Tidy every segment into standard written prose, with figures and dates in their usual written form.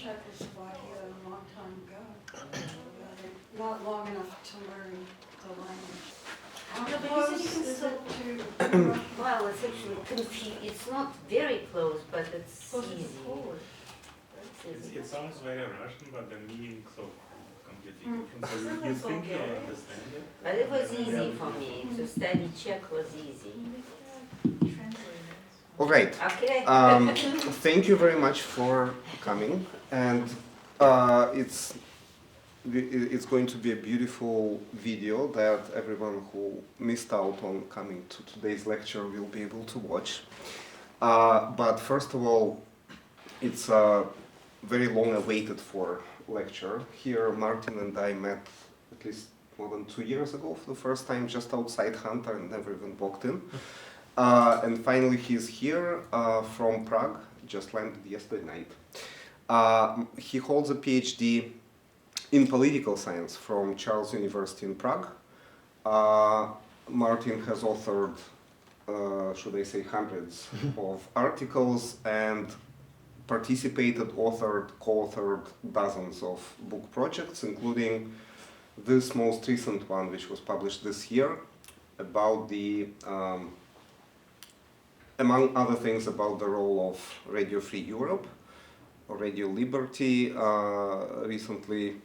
Czechoslovakia a long time ago. Not long enough to learn the language. How close is it to Russian? Well, it's actually it's not very close, but it's Close to easy. Polish. It sounds very Russian, but the meaning so completely Mm. different. So you think you understand it? But it was easy for me. To study Czech was easy. All right. Okay. Thank you very much for coming, and it's going to be a beautiful video that everyone who missed out on coming to today's lecture will be able to watch. But first of all, it's a very long-awaited for lecture. Here, Martin and I met at least more than 2 years ago for the first time, just outside Hunter, and never even walked in. And finally, he's here from Prague, just landed yesterday night. He holds a PhD in political science from Charles University in Prague. Martin has authored, should I say, hundreds of articles and participated, authored, co-authored dozens of book projects, including this most recent one, which was published this year, about the among other things, about the role of Radio Free Europe, or Radio Liberty, recently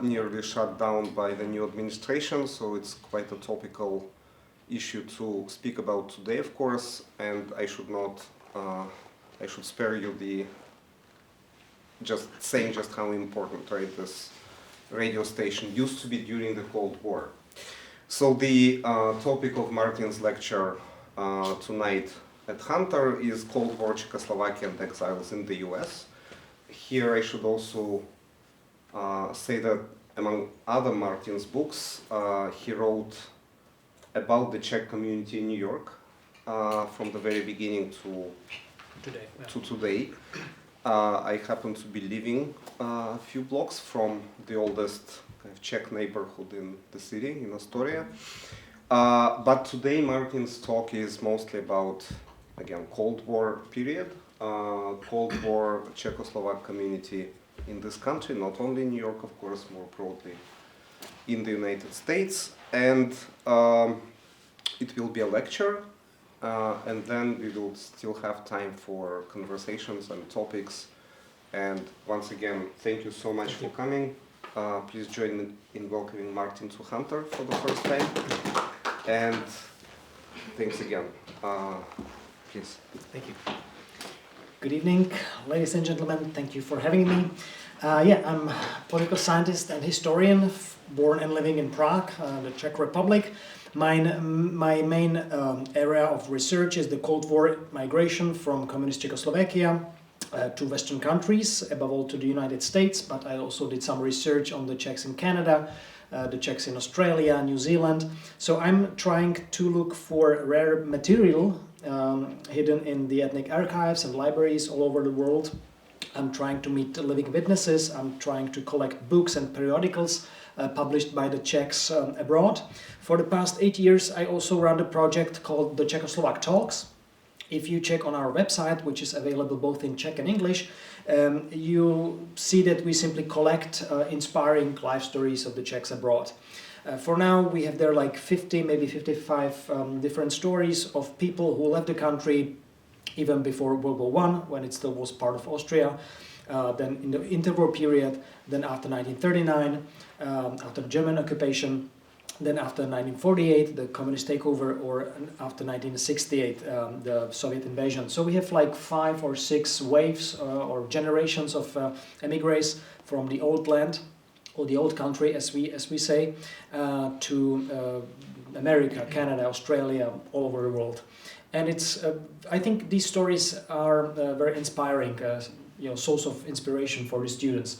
nearly shut down by the new administration, so it's quite a topical issue to speak about today, of course, and I should not, I should spare you the just saying just how important, right, this radio station used to be during the Cold War. So the topic of Martin's lecture tonight at Hunter is Cold War, Czechoslovakia and Exiles in the US. Here I should also say that among other Martin's books, he wrote about the Czech community in New York from the very beginning to today. I happen to be living a few blocks from the oldest Czech neighborhood in the city, in Astoria. But today Martin's talk is mostly about, again, Cold War period, Cold War Czechoslovak community in this country, not only in New York, of course, more broadly in the United States. And it will be a lecture, and then we will still have time for conversations and topics. And once again, thank you so much for coming. Please join me in welcoming Martin to Hunter for the first time. And thanks again. Please. Thank you. Good evening, ladies and gentlemen. Thank you for having me. I'm a political scientist and historian, born and living in Prague, the Czech Republic. My main area of research is the Cold War migration from communist Czechoslovakia to Western countries, above all to the United States, but I also did some research on the Czechs in Canada, the Czechs in Australia, New Zealand. So I'm trying to look for rare material hidden in the ethnic archives and libraries all over the world. I'm trying to meet living witnesses. I'm trying to collect books and periodicals published by the Czechs abroad. For the past 8 years, I also run a project called the Czechoslovak Talks. If you check on our website, which is available both in Czech and English, you see that we simply collect inspiring life stories of the Czechs abroad. For now, we have there like 50, maybe 55 different stories of people who left the country even before World War I, when it still was part of Austria, then in the interwar period, then after 1939, after German occupation, then after 1948, the communist takeover, or after 1968, the Soviet invasion. So we have like 5 or 6 waves or generations of emigres from the old land, or the old country, as we say, to America, Canada, Australia, all over the world. And it's, I think these stories are very inspiring, source of inspiration for the students,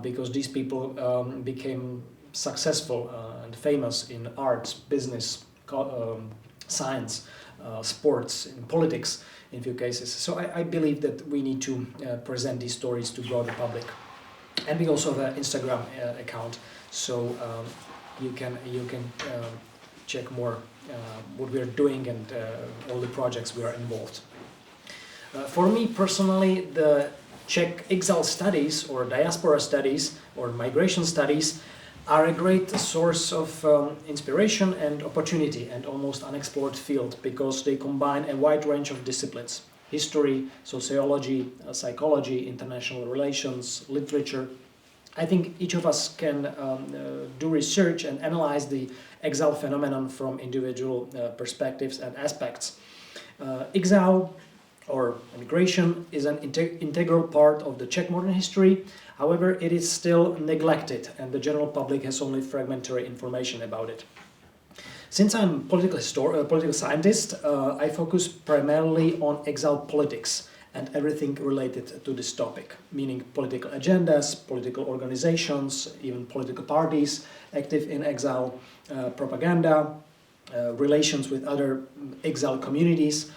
because these people became successful and famous in arts, business, science, sports, in politics, in few cases. So I believe that we need to present these stories to broader public. And we also have an Instagram account, so you can check more what we are doing and all the projects we are involved. For me personally, the Czech exile studies or diaspora studies or migration studies are a great source of inspiration and opportunity and almost unexplored field because they combine a wide range of disciplines: history, sociology, psychology, international relations, literature. I think each of us can do research and analyze the exile phenomenon from individual perspectives and aspects. Exile or immigration is an integral part of the Czech modern history. However, it is still neglected and the general public has only fragmentary information about it. Since I'm a political scientist, I focus primarily on exile politics and everything related to this topic, meaning political agendas, political organizations, even political parties active in exile, propaganda, relations with other exile communities.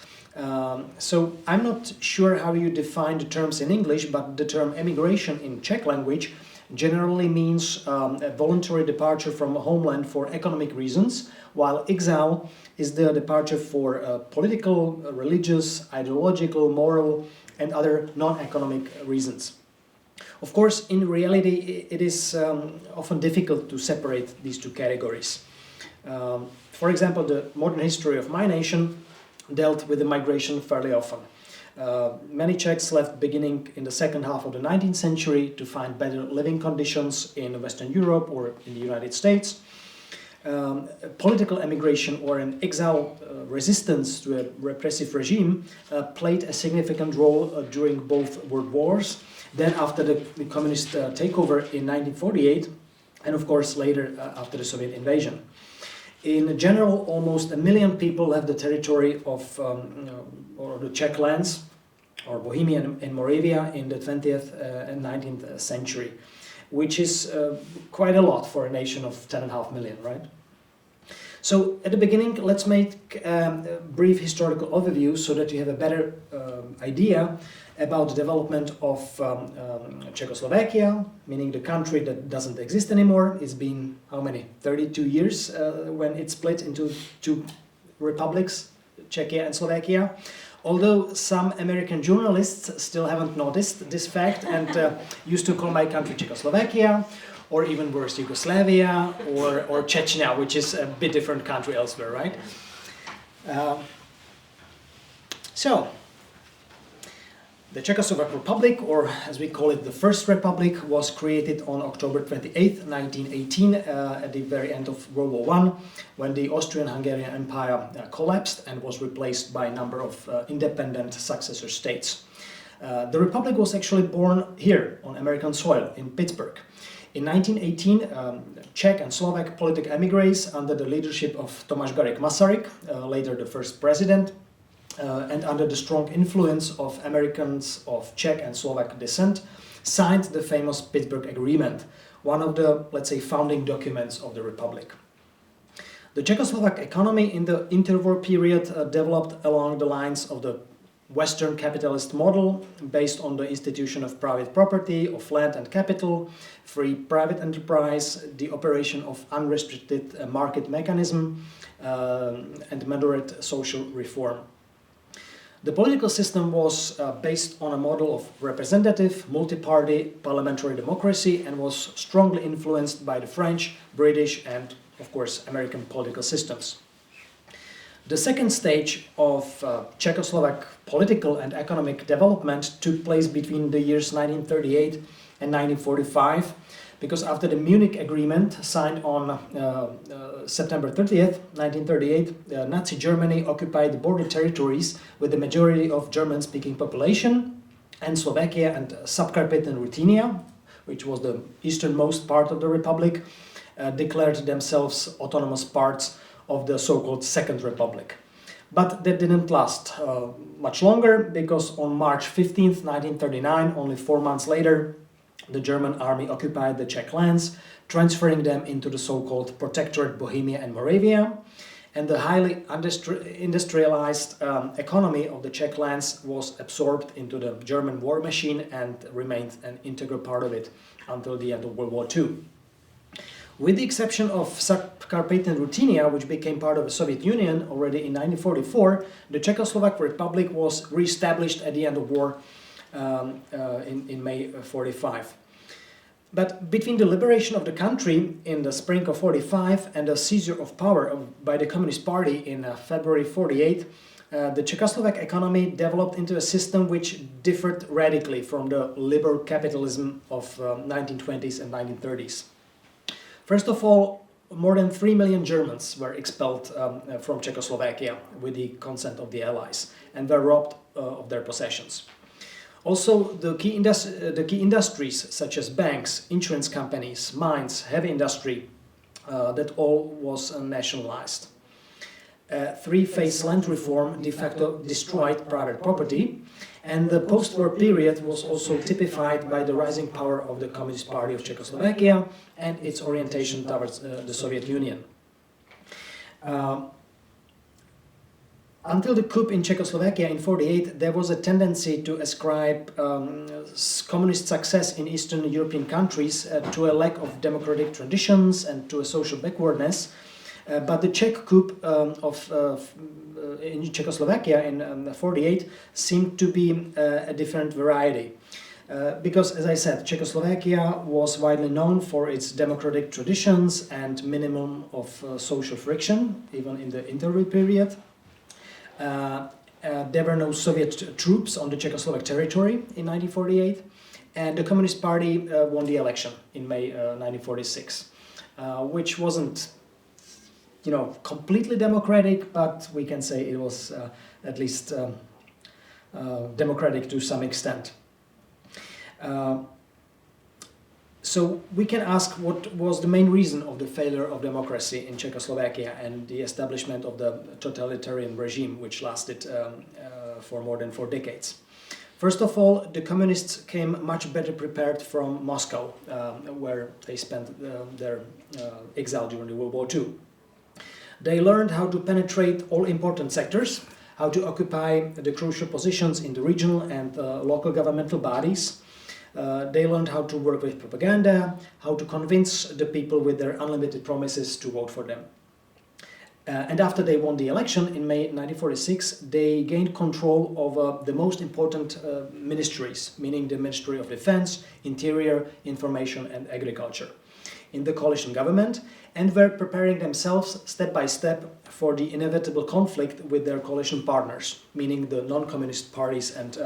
So I'm not sure how you define the terms in English, but the term emigration in Czech language generally means a voluntary departure from a homeland for economic reasons, while exile is the departure for political, religious, ideological, moral, and other non-economic reasons. Of course, in reality, it is often difficult to separate these two categories. For example, the modern history of my nation dealt with the migration fairly often. Many Czechs left beginning in the second half of the 19th century to find better living conditions in Western Europe or in the United States. Political emigration or an exile resistance to a repressive regime played a significant role during both world wars, then after the communist takeover in 1948, and of course later after the Soviet invasion. In general, almost 1 million people left the territory of or the Czech lands, or Bohemia and Moravia, in the 20th and 19th century, which is quite a lot for a nation of 10.5 million, right? So at the beginning, let's make a brief historical overview so that you have a better idea about the development of Czechoslovakia, meaning the country that doesn't exist anymore. It's been, how many, 32 years when it split into two republics, Czechia and Slovakia. Although some American journalists still haven't noticed this fact and used to call my country Czechoslovakia, or even worse, Yugoslavia, or Chechnya, which is a bit different country elsewhere, right? So, the Czechoslovak Republic, or as we call it, the First Republic, was created on October 28, 1918, at the very end of World War I, when the Austrian-Hungarian Empire collapsed and was replaced by a number of independent successor states. The Republic was actually born here, on American soil, in Pittsburgh. In 1918, Czech and Slovak political emigres under the leadership of Tomáš Garrigue Masaryk, later the first president, and under the strong influence of Americans of Czech and Slovak descent, signed the famous Pittsburgh Agreement, one of the, let's say, founding documents of the Republic. The Czechoslovak economy in the interwar period developed along the lines of the Western capitalist model, based on the institution of private property, of land and capital, free private enterprise, the operation of unrestricted market mechanism, and moderate social reform. The political system was based on a model of representative, multi-party parliamentary democracy and was strongly influenced by the French, British and, of course, American political systems. The second stage of Czechoslovak political and economic development took place between the years 1938 and 1945, because after the Munich Agreement signed on September 30th, 1938, Nazi Germany occupied the border territories with the majority of German-speaking population, and Slovakia and Subcarpathian Ruthenia, which was the easternmost part of the Republic, declared themselves autonomous parts of the so-called Second Republic. But that didn't last much longer, because on March 15th, 1939, only 4 months later, the German army occupied the Czech lands, transferring them into the so-called Protectorate Bohemia and Moravia, and the highly industrialized economy of the Czech lands was absorbed into the German war machine and remained an integral part of it until the end of World War II. With the exception of Subcarpathian Ruthenia, which became part of the Soviet Union already in 1944, the Czechoslovak Republic was re-established at the end of war in May 45. But between the liberation of the country in the spring of 45 and the seizure of power by the Communist Party in February 48, the Czechoslovak economy developed into a system which differed radically from the liberal capitalism of 1920s and 1930s. First of all, more than 3 million Germans were expelled from Czechoslovakia with the consent of the Allies and were robbed of their possessions. Also, the key industries such as banks, insurance companies, mines, heavy industry, that all was nationalized. Three-phase land reform de facto destroyed private property, and the post-war period was also typified by the rising power of the Communist Party of Czechoslovakia and its orientation towards the Soviet Union. Until the coup in Czechoslovakia in 1948, there was a tendency to ascribe communist success in Eastern European countries to a lack of democratic traditions and to a social backwardness. But the Czech coup in Czechoslovakia in 1948 seemed to be a different variety. Because, as I said, Czechoslovakia was widely known for its democratic traditions and minimum of social friction, even in the interwar period. There were no Soviet troops on the Czechoslovak territory in 1948, and the Communist Party won the election in May 1946, which wasn't, completely democratic, but we can say it was at least democratic to some extent. So we can ask what was the main reason of the failure of democracy in Czechoslovakia and the establishment of the totalitarian regime, which lasted for more than 4 decades. First of all, the communists came much better prepared from Moscow, where they spent their exile during the World War II. They learned how to penetrate all important sectors, how to occupy the crucial positions in the regional and local governmental bodies. They learned how to work with propaganda, how to convince the people with their unlimited promises to vote for them. And after they won the election in May 1946, they gained control over the most important ministries, meaning the Ministry of Defense, Interior, Information and Agriculture, in the coalition government, and were preparing themselves step by step for the inevitable conflict with their coalition partners, meaning the non-communist parties and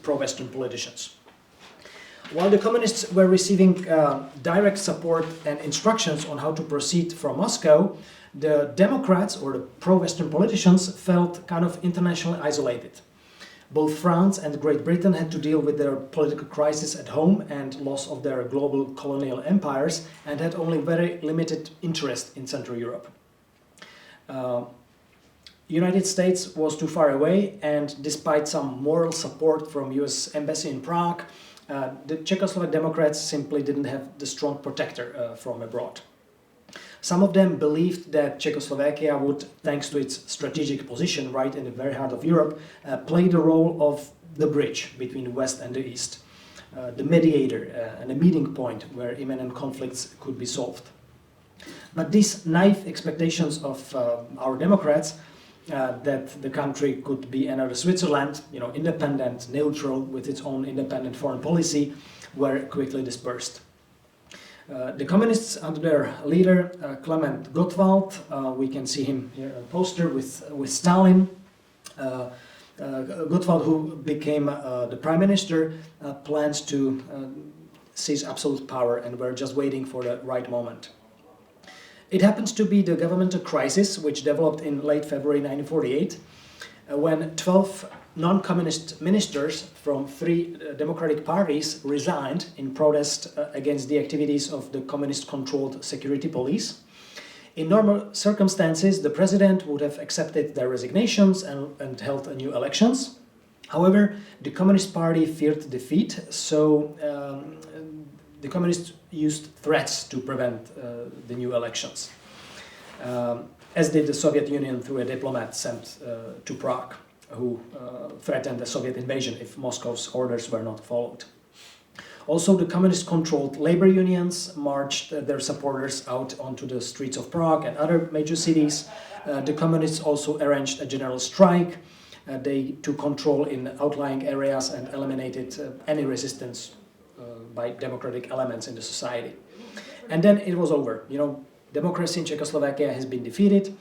pro-Western politicians. While the communists were receiving direct support and instructions on how to proceed from Moscow, the Democrats or the pro-Western politicians felt kind of internationally isolated. Both France and Great Britain had to deal with their political crisis at home and loss of their global colonial empires, and had only very limited interest in Central Europe. United States was too far away, and despite some moral support from US Embassy in Prague, the Czechoslovak Democrats simply didn't have the strong protector from abroad. Some of them believed that Czechoslovakia would, thanks to its strategic position right in the very heart of Europe, play the role of the bridge between the West and the East, the mediator and a meeting point where imminent conflicts could be solved. But these naive expectations of our Democrats that the country could be another Switzerland, independent, neutral, with its own independent foreign policy, were quickly dispersed. The communists, under their leader Klement Gottwald, we can see him here on a poster with Stalin. Gottwald, who became the prime minister, plans to seize absolute power, and were just waiting for the right moment. It happens to be the governmental crisis, which developed in late February 1948, when 12 non-communist ministers from 3 democratic parties resigned in protest against the activities of the communist-controlled security police. In normal circumstances, the president would have accepted their resignations and held new elections. However, the Communist Party feared defeat, so the communists used threats to prevent the new elections, as did the Soviet Union through a diplomat sent to Prague, who threatened a Soviet invasion if Moscow's orders were not followed. Also, the communist-controlled labor unions marched their supporters out onto the streets of Prague and other major cities. The communists also arranged a general strike. They took control in outlying areas and eliminated any resistance by democratic elements in the society. And then it was over. You know, democracy in Czechoslovakia has been defeated.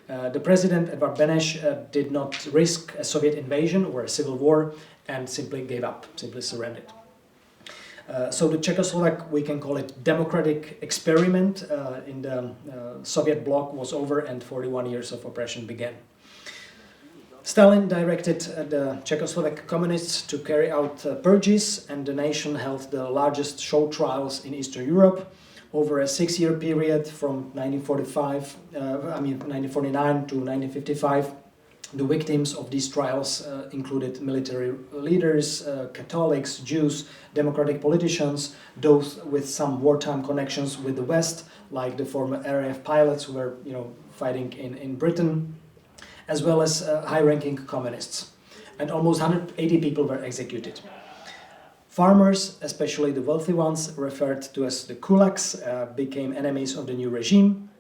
The president, Edvard Beneš, did not risk a Soviet invasion or a civil war and simply gave up, simply surrendered. So the Czechoslovak, we can call it democratic experiment in the Soviet bloc was over and 41 years of oppression began. Stalin directed the Czechoslovak communists to carry out purges, and the nation held the largest show trials in Eastern Europe over a 6-year period from 1949 to 1955. The victims of these trials included military leaders, Catholics, Jews, democratic politicians, those with some wartime connections with the West, like the former RAF pilots who were, fighting in Britain, as well as high-ranking communists. And almost 180 people were executed. Farmers, especially the wealthy ones, referred to as the kulaks, became enemies of the new regime.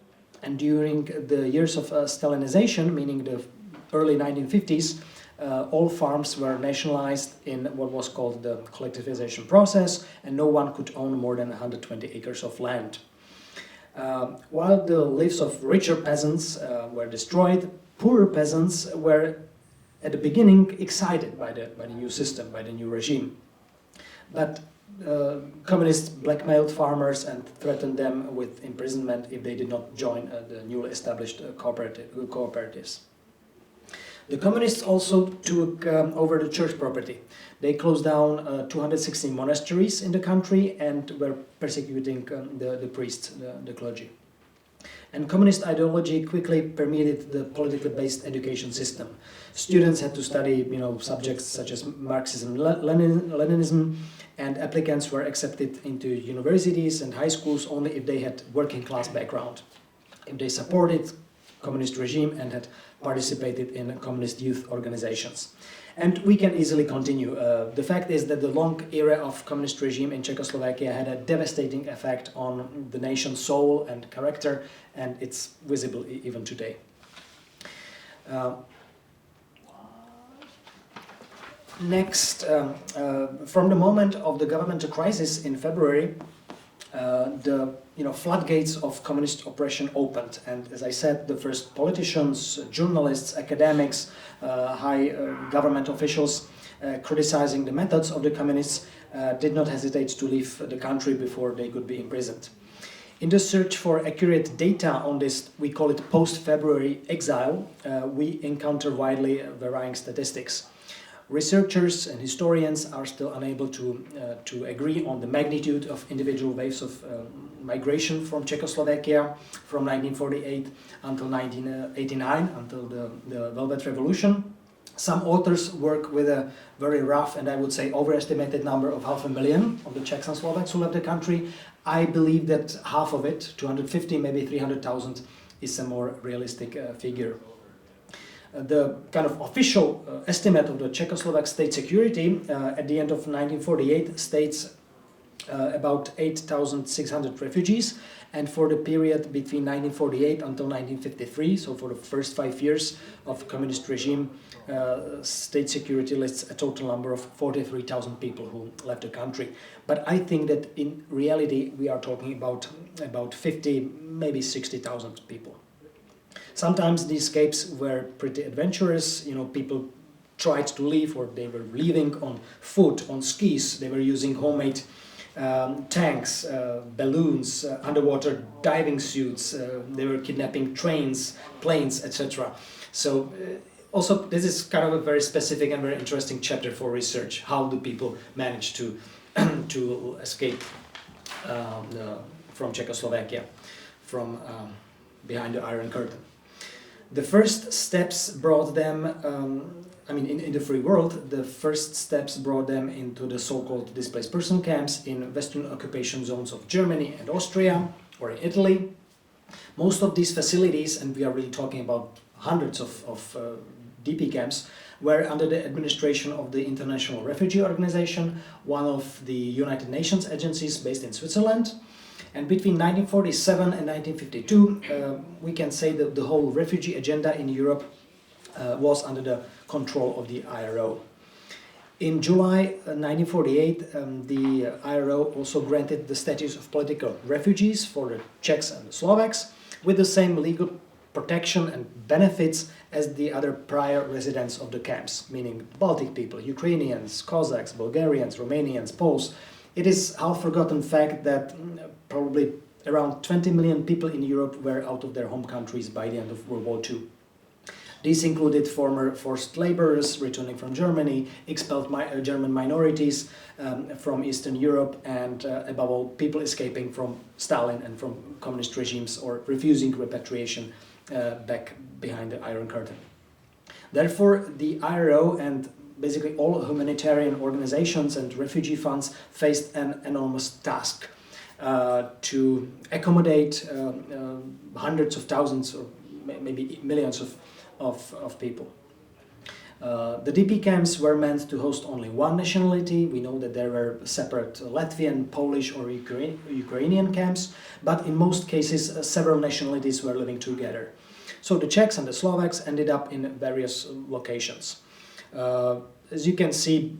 And during the years of Stalinization, meaning the early 1950s, all farms were nationalized in what was called the collectivization process, and no one could own more than 120 acres of land. While the lives of richer peasants were destroyed, poorer peasants were at the beginning excited by the new system, by the new regime. But communists blackmailed farmers and threatened them with imprisonment if they did not join the newly established cooperatives. The communists also took over the church property. They closed down 216 monasteries in the country and were persecuting the priests, the clergy. And communist ideology quickly permeated the politically based education system. Students had to study, subjects such as Marxism, Leninism, and applicants were accepted into universities and high schools only if they had working class background, if they supported communist regime and had participated in communist youth organizations. And we can easily continue. The fact is that the long era of communist regime in Czechoslovakia had a devastating effect on the nation's soul and character, and it's visible even today. Next, from the moment of the governmental crisis in February, the floodgates of communist oppression opened, and as I said, the first politicians, journalists, academics, high government officials criticizing the methods of the communists did not hesitate to leave the country before they could be imprisoned. In the search for accurate data on this, we call it post-February exile, we encounter widely varying statistics. Researchers and historians are still unable to agree on the magnitude of individual waves of migration from Czechoslovakia from 1948 until 1989, until the Velvet Revolution. Some authors work with a very rough and I would say overestimated number of 500,000 of the Czechs and Slovaks who left the country. I believe that half of it, 250, maybe 300,000, is a more realistic figure. The kind of official estimate of the Czechoslovak state security at the end of 1948 states about 8,600 refugees, and for the period between 1948 until 1953, so for the first 5 years of communist regime, state security lists a total number of 43,000 people who left the country. But I think that in reality we are talking about 50, maybe 60,000 people. Sometimes the escapes were pretty adventurous. People tried to leave, or they were leaving on foot, on skis. They were using homemade tanks, balloons, underwater diving suits. They were kidnapping trains, planes, etc. So also this is kind of a very specific and very interesting chapter for research. How do people manage to escape from Czechoslovakia, from behind the Iron Curtain? The first steps brought them, in the free world, the first steps brought them into the so-called displaced person camps in Western occupation zones of Germany and Austria, or in Italy. Most of these facilities, and we are really talking about hundreds of DP camps, were under the administration of the International Refugee Organization, one of the United Nations agencies based in Switzerland. And between 1947 and 1952, we can say that the whole refugee agenda in Europe was under the control of the IRO. In July 1948, the IRO also granted the status of political refugees for the Czechs and Slovaks, with the same legal protection and benefits as the other prior residents of the camps, meaning Baltic people, Ukrainians, Cossacks, Bulgarians, Romanians, Poles. It is a half-forgotten fact that probably around 20 million people in Europe were out of their home countries by the end of World War II. These included former forced laborers returning from Germany, expelled German minorities from Eastern Europe, and above all, people escaping from Stalin and from communist regimes or refusing repatriation back behind the Iron Curtain. Therefore, the IRO and basically all humanitarian organizations and refugee funds faced an enormous task to accommodate hundreds of thousands or maybe millions of people. The DP camps were meant to host only one nationality. We know that there were separate Latvian, Polish or Ukrainian camps, but in most cases several nationalities were living together. So the Czechs and the Slovaks ended up in various locations. As you can see,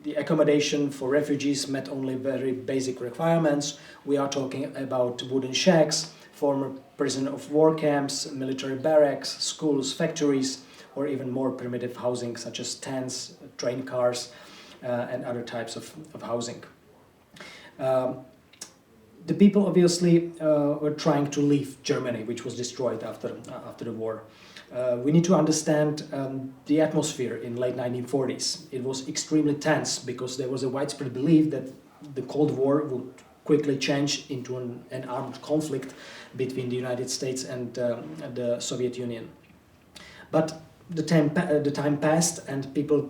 the accommodation for refugees met only very basic requirements. We are talking about wooden shacks, former prisoner of war camps, military barracks, schools, factories, or even more primitive housing such as tents, train cars, and other types of housing. The people obviously were trying to leave Germany, which was destroyed after the war. We need to understand the atmosphere in late 1940s. It was extremely tense because there was a widespread belief that the Cold War would quickly change into an armed conflict between the United States and the Soviet Union. But the time passed, and people,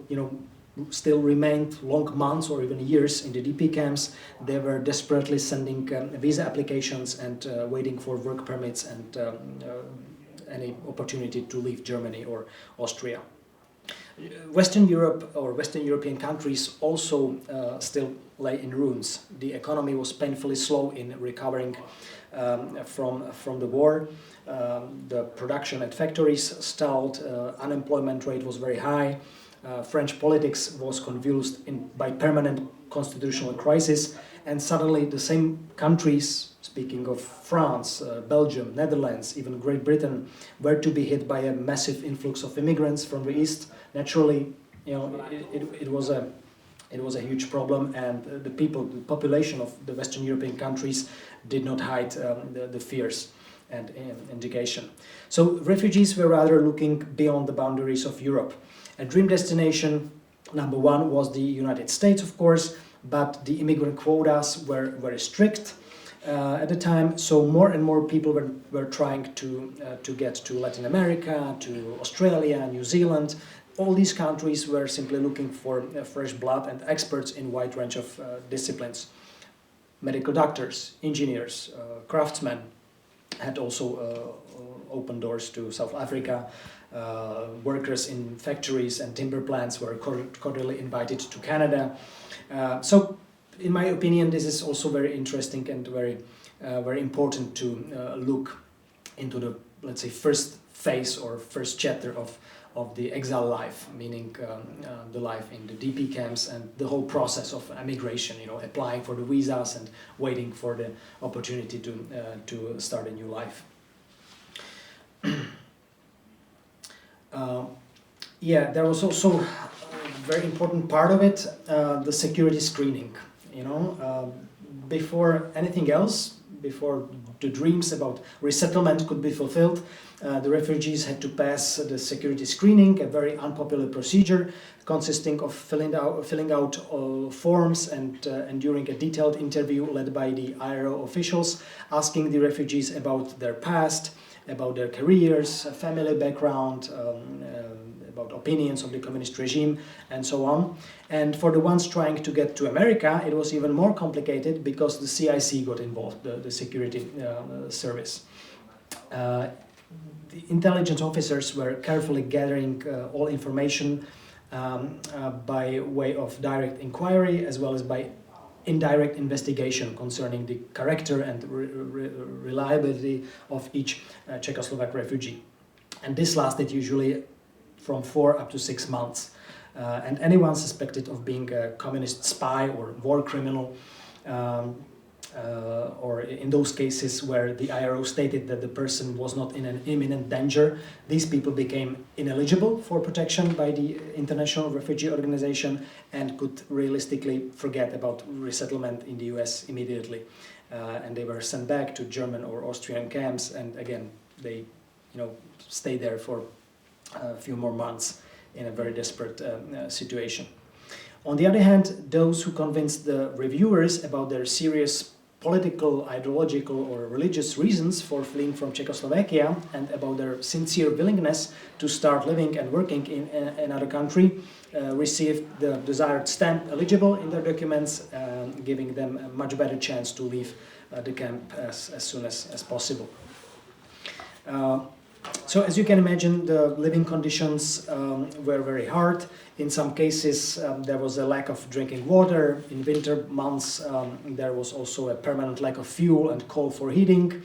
still remained long months or even years in the DP camps. They were desperately sending visa applications and waiting for work permits and any opportunity to leave Germany or Austria. Western Europe or Western European countries also still lay in ruins. The economy was painfully slow in recovering from the war. The production at factories stalled, unemployment rate was very high, French politics was convulsed by permanent constitutional crisis, and suddenly the same countries, speaking of France, Belgium, Netherlands, even Great Britain, were to be hit by a massive influx of immigrants from the East. Naturally, it was a huge problem, and the population of the Western European countries did not hide the fears and indignation. So refugees were rather looking beyond the boundaries of Europe. A dream destination, number one, was the United States, of course, but the immigrant quotas were very strict at the time, so more and more people were trying to get to Latin America, to Australia, New Zealand. All these countries were simply looking for fresh blood and experts in a wide range of disciplines. Medical doctors, engineers, craftsmen had also opened doors to South Africa. Workers in factories and timber plants were cordially invited to Canada. So, in my opinion, this is also very interesting and very important to look into the, let's say, first phase or first chapter of the exile life, meaning the life in the DP camps and the whole process of emigration, applying for the visas and waiting for the opportunity to start a new life. There was also a very important part of it, the security screening. Before anything else, before the dreams about resettlement could be fulfilled, the refugees had to pass the security screening, a very unpopular procedure consisting of filling out forms and enduring a detailed interview led by the IRO officials, asking the refugees about their past, about their careers, family background, about opinions of the communist regime, and so on. And for the ones trying to get to America, it was even more complicated because the CIC got involved, the security service. the intelligence officers were carefully gathering all information by way of direct inquiry as well as by indirect investigation concerning the character and reliability of each Czechoslovak refugee. And this lasted usually from 4 up to 6 months. And anyone suspected of being a communist spy or war criminal, or in those cases where the IRO stated that the person was not in an imminent danger, these people became ineligible for protection by the International Refugee Organization and could realistically forget about resettlement in the US immediately. And they were sent back to German or Austrian camps, and again, they stayed there for a few more months in a very desperate situation. On the other hand, those who convinced the reviewers about their serious political, ideological or religious reasons for fleeing from Czechoslovakia and about their sincere willingness to start living and working in another country received the desired stamp eligible in their documents, giving them a much better chance to leave the camp as soon as possible. So as you can imagine, the living conditions were very hard. In some cases, there was a lack of drinking water. In winter months, there was also a permanent lack of fuel and coal for heating.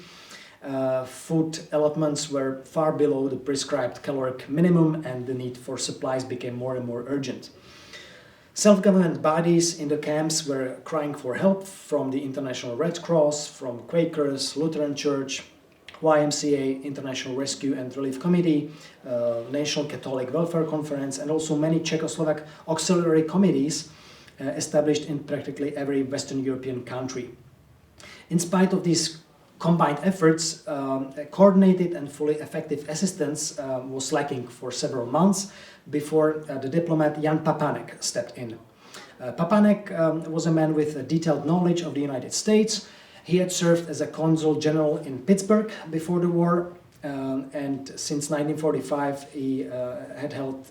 Food allotments were far below the prescribed caloric minimum, and the need for supplies became more and more urgent. Self-government bodies in the camps were crying for help from the International Red Cross, from Quakers, Lutheran Church, YMCA, International Rescue and Relief Committee, National Catholic Welfare Conference, and also many Czechoslovak auxiliary committees established in practically every Western European country. In spite of these combined efforts, coordinated and fully effective assistance was lacking for several months before the diplomat Jan Papanek stepped in. Papanek was a man with a detailed knowledge of the United States. He had served as a consul general in Pittsburgh before the war, and since 1945 he had held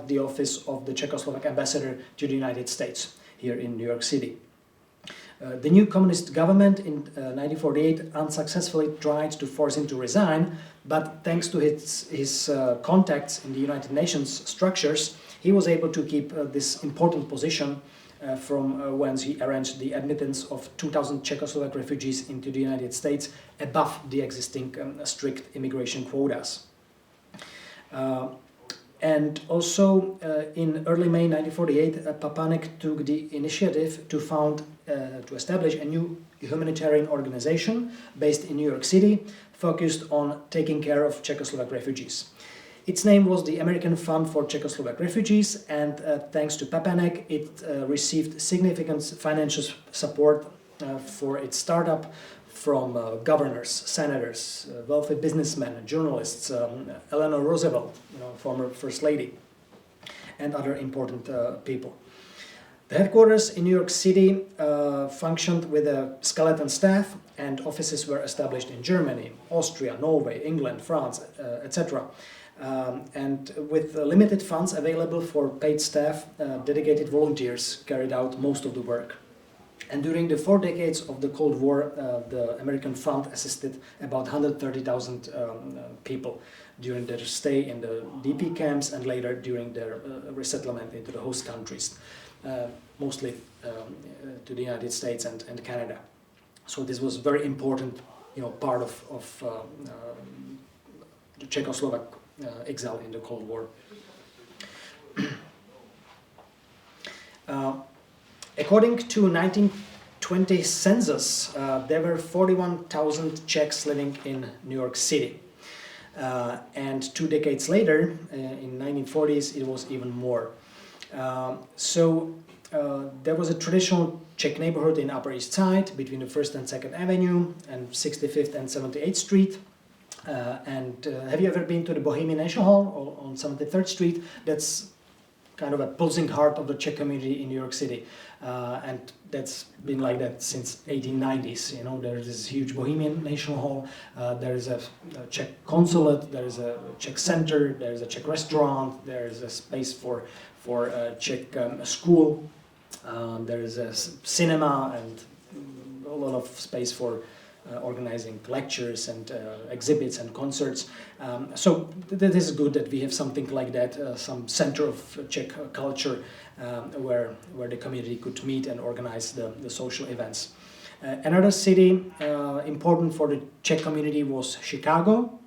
the office of the Czechoslovak ambassador to the United States here in New York City. The new communist government in 1948 unsuccessfully tried to force him to resign, but thanks to his contacts in the United Nations structures, he was able to keep this important position from whence he arranged the admittance of 2,000 Czechoslovak refugees into the United States above the existing strict immigration quotas. And also in early May 1948, Papanek took the initiative to establish a new humanitarian organization based in New York City, focused on taking care of Czechoslovak refugees. Its name was the American Fund for Czechoslovak Refugees, and thanks to Papanek, it received significant financial support for its startup from governors, senators, wealthy businessmen, journalists, Eleanor Roosevelt, former First Lady, and other important people. The headquarters in New York City functioned with a skeleton staff, and offices were established in Germany, Austria, Norway, England, France, etc. And with limited funds available for paid staff, dedicated volunteers carried out most of the work. And during the 4 decades of the Cold War, the American Fund assisted about 130,000 people during their stay in the DP camps and later during their resettlement into the host countries, mostly to the United States and Canada. So this was very important, part of the Czechoslovak exile in the Cold War. According to 1920 census, there were 41,000 Czechs living in New York City. And 2 decades later, in 1940s, it was even more. So there was a traditional Czech neighborhood in Upper East Side between the 1st and 2nd Avenue and 65th and 78th Street. And have you ever been to the Bohemian National Hall on 73rd Street? That's kind of a pulsing heart of the Czech community in New York City. And that's been like that since 1890s. There is this huge Bohemian National Hall, there is a Czech consulate, there is a Czech center, there is a Czech restaurant, there is a space for a Czech school, there is a cinema and a lot of space for organizing lectures and exhibits and concerts. So that is good that we have something like that, some center of Czech culture where the community could meet and organize the social events. Another city important for the Czech community was Chicago.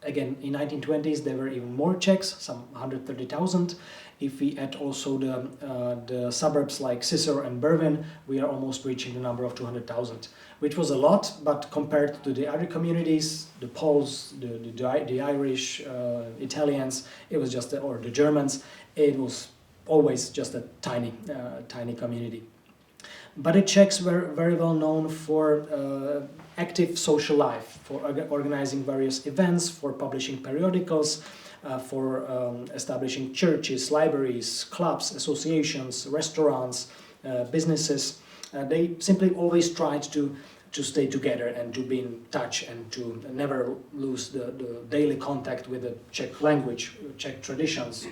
Again, in 1920s there were even more Czechs, some 130,000. If we add also the suburbs like Cicero and Berwyn, we are almost reaching the number of 200,000, which was a lot, but compared to the other communities, the Poles, the Irish, Italians, it was just, or the Germans, it was always just a tiny community. But the Czechs were very well known for active social life, for organizing various events, for publishing periodicals, for establishing churches, libraries, clubs, associations, restaurants, businesses. They simply always tried to stay together and to be in touch and to never lose the daily contact with the Czech language, Czech traditions,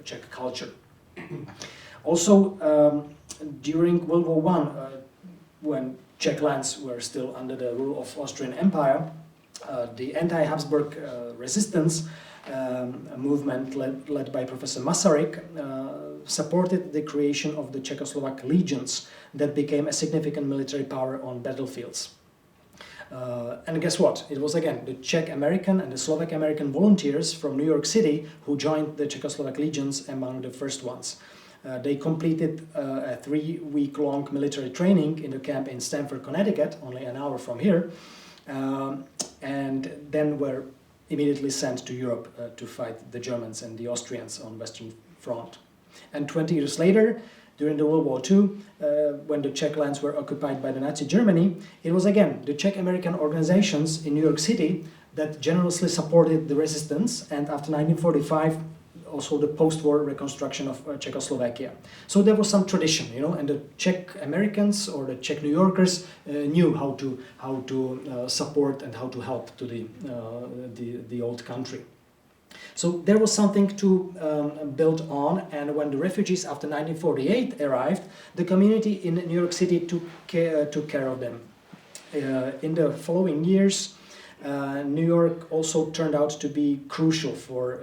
Czech culture. Also, during World War I, when Czech lands were still under the rule of Austrian Empire, the anti-Habsburg resistance movement led by Professor Masaryk supported the creation of the Czechoslovak legions that became a significant military power on battlefields. And guess what? It was again the Czech American and the Slovak American volunteers from New York City who joined the Czechoslovak legions among the first ones. They completed a 3-week-long military training in the camp in Stamford, Connecticut, only an hour from here, and then were immediately sent to Europe to fight the Germans and the Austrians on Western Front. And 20 years later, during the World War II, when the Czech lands were occupied by the Nazi Germany, it was again the Czech American organizations in New York City that generously supported the resistance, and after 1945, also the post-war reconstruction of Czechoslovakia. So there was some tradition, you know, and the Czech Americans or the Czech New Yorkers knew how to support and how to help to the old country. So there was something to build on, and when the refugees after 1948 arrived, the community in New York City took care of them. In the following years, New York also turned out to be crucial for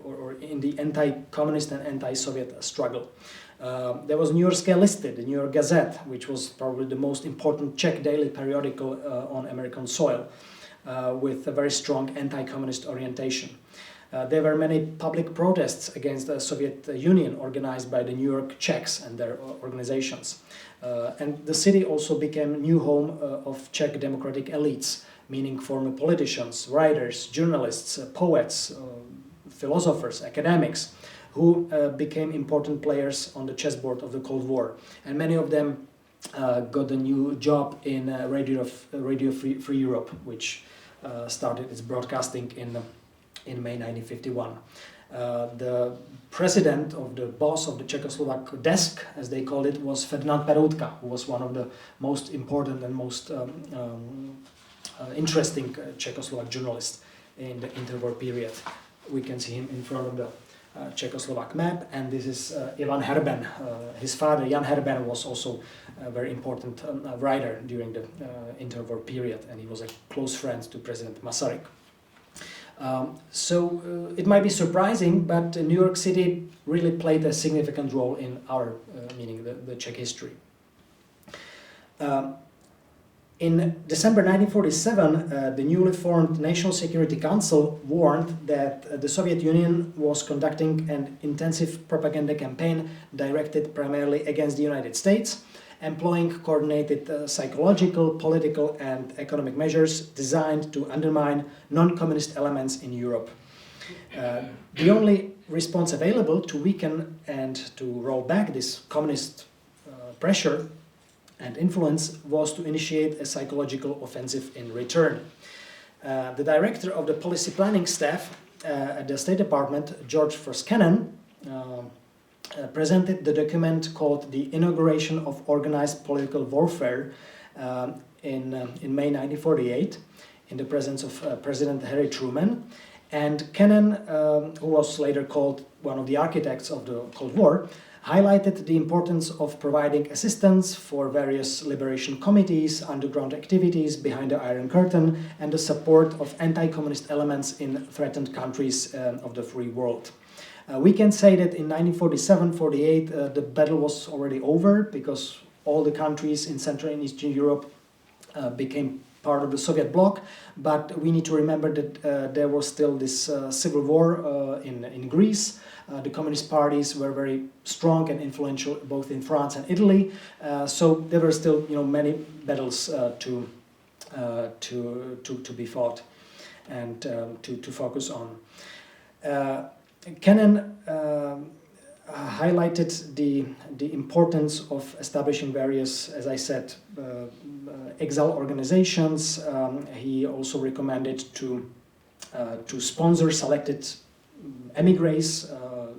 or in the anti-communist and anti-Soviet struggle. There was New Yorkska listed, the New York Gazette, which was probably the most important Czech daily periodical on American soil, with a very strong anti-communist orientation. There were many public protests against the Soviet Union organized by the New York Czechs and their organizations. And the city also became a new home of Czech democratic elites, meaning former politicians, writers, journalists, poets, philosophers, academics, who became important players on the chessboard of the Cold War. And many of them got a new job in Radio Free Europe, which started its broadcasting in May 1951. The president of the boss of the Czechoslovak desk, as they called it, was Ferdinand Peroutka, who was one of the most important and most interesting Czechoslovak journalists in the interwar period. We can see him in front of the Czechoslovak map, and this is Ivan Herben. His father, Jan Herben, was also a very important writer during the interwar period, and he was a close friend to President Masaryk. So it might be surprising, but New York City really played a significant role in our, meaning the Czech history. In December 1947, the newly formed National Security Council warned that the Soviet Union was conducting an intensive propaganda campaign directed primarily against the United States, employing coordinated psychological, political and economic measures designed to undermine non-communist elements in Europe. The only response available to weaken and to roll back this communist pressure and influence was to initiate a psychological offensive in return. The director of the policy planning staff at the State Department, George Furskanen, presented the document called The Inauguration of Organized Political Warfare in May 1948 in the presence of President Harry Truman. And Kennan, who was later called one of the architects of the Cold War, highlighted the importance of providing assistance for various liberation committees, underground activities behind the Iron Curtain, and the support of anti-communist elements in threatened countries of the free world. We can say that in 1947-48 the battle was already over, because all the countries in Central and Eastern Europe became part of the Soviet bloc, but we need to remember that there was still this civil war in Greece. The communist parties were very strong and influential both in France and Italy, so there were still many battles to be fought and to focus on. Kennan highlighted the importance of establishing various, as I said, exile organizations. He also recommended to sponsor selected emigres,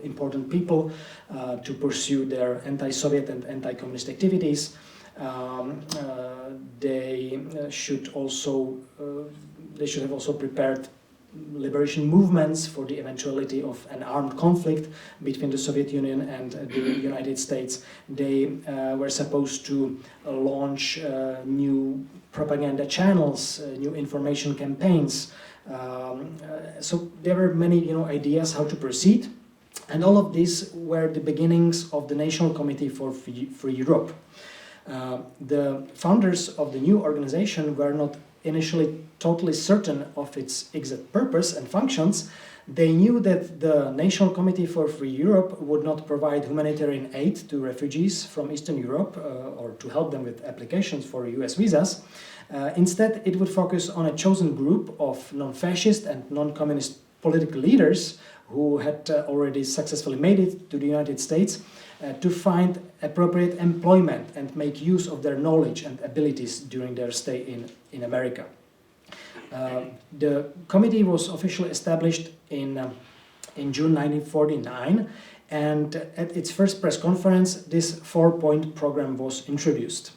important people, to pursue their anti-Soviet and anti-communist activities. They should have also prepared liberation movements for the eventuality of an armed conflict between the Soviet Union and the United States. They were supposed to launch new propaganda channels, new information campaigns. So there were many ideas how to proceed, and all of these were the beginnings of the National Committee for Free Europe. The founders of the new organization were not initially totally certain of its exact purpose and functions. They knew that the National Committee for Free Europe would not provide humanitarian aid to refugees from Eastern Europe or to help them with applications for US visas. Instead, it would focus on a chosen group of non-fascist and non-communist political leaders who had already successfully made it to the United States to find appropriate employment and make use of their knowledge and abilities during their stay in America. The committee was officially established in June 1949, and at its first press conference this 4-point program was introduced.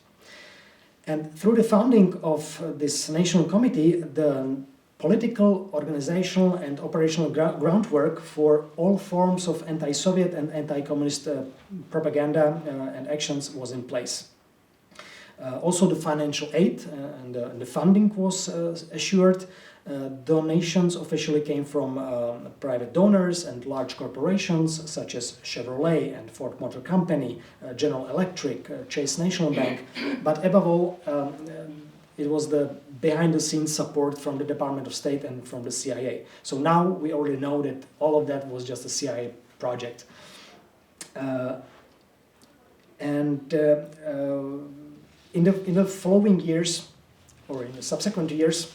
And through the founding of this National Committee, the political, organizational and operational groundwork for all forms of anti-Soviet and anti-communist propaganda and actions was in place. Also the financial aid and the funding was assured. Donations officially came from private donors and large corporations such as Chevrolet and Ford Motor Company, General Electric, Chase National Bank, but above all it was the behind-the-scenes support from the Department of State and from the CIA. So now we already know that all of that was just a CIA project. In the following years, or in the subsequent years,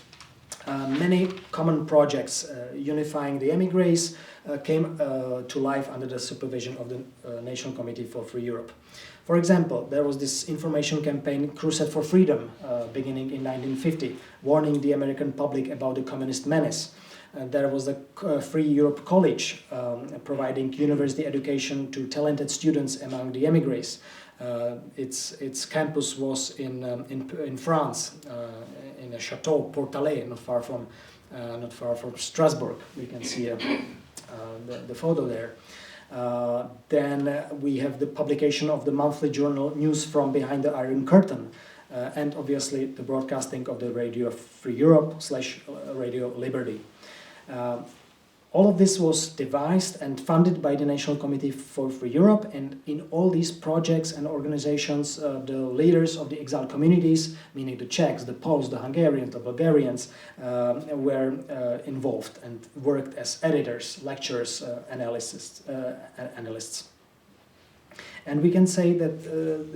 many common projects unifying the emigres came to life under the supervision of the National Committee for Free Europe. For example, there was this information campaign Crusade for Freedom beginning in 1950, warning the American public about the communist menace. There was the Free Europe College, providing university education to talented students among the emigres. Its campus was in France, in a chateau, Portalet, not far from Strasbourg. We can see the photo there. Then we have the publication of the monthly journal News from Behind the Iron Curtain, and obviously the broadcasting of the Radio Free Europe / Radio Liberty. All of this was devised and funded by the National Committee for Free Europe, and in all these projects and organizations, the leaders of the exiled communities, meaning the Czechs, the Poles, the Hungarians, the Bulgarians, were involved and worked as editors, lecturers, analysts. And we can say that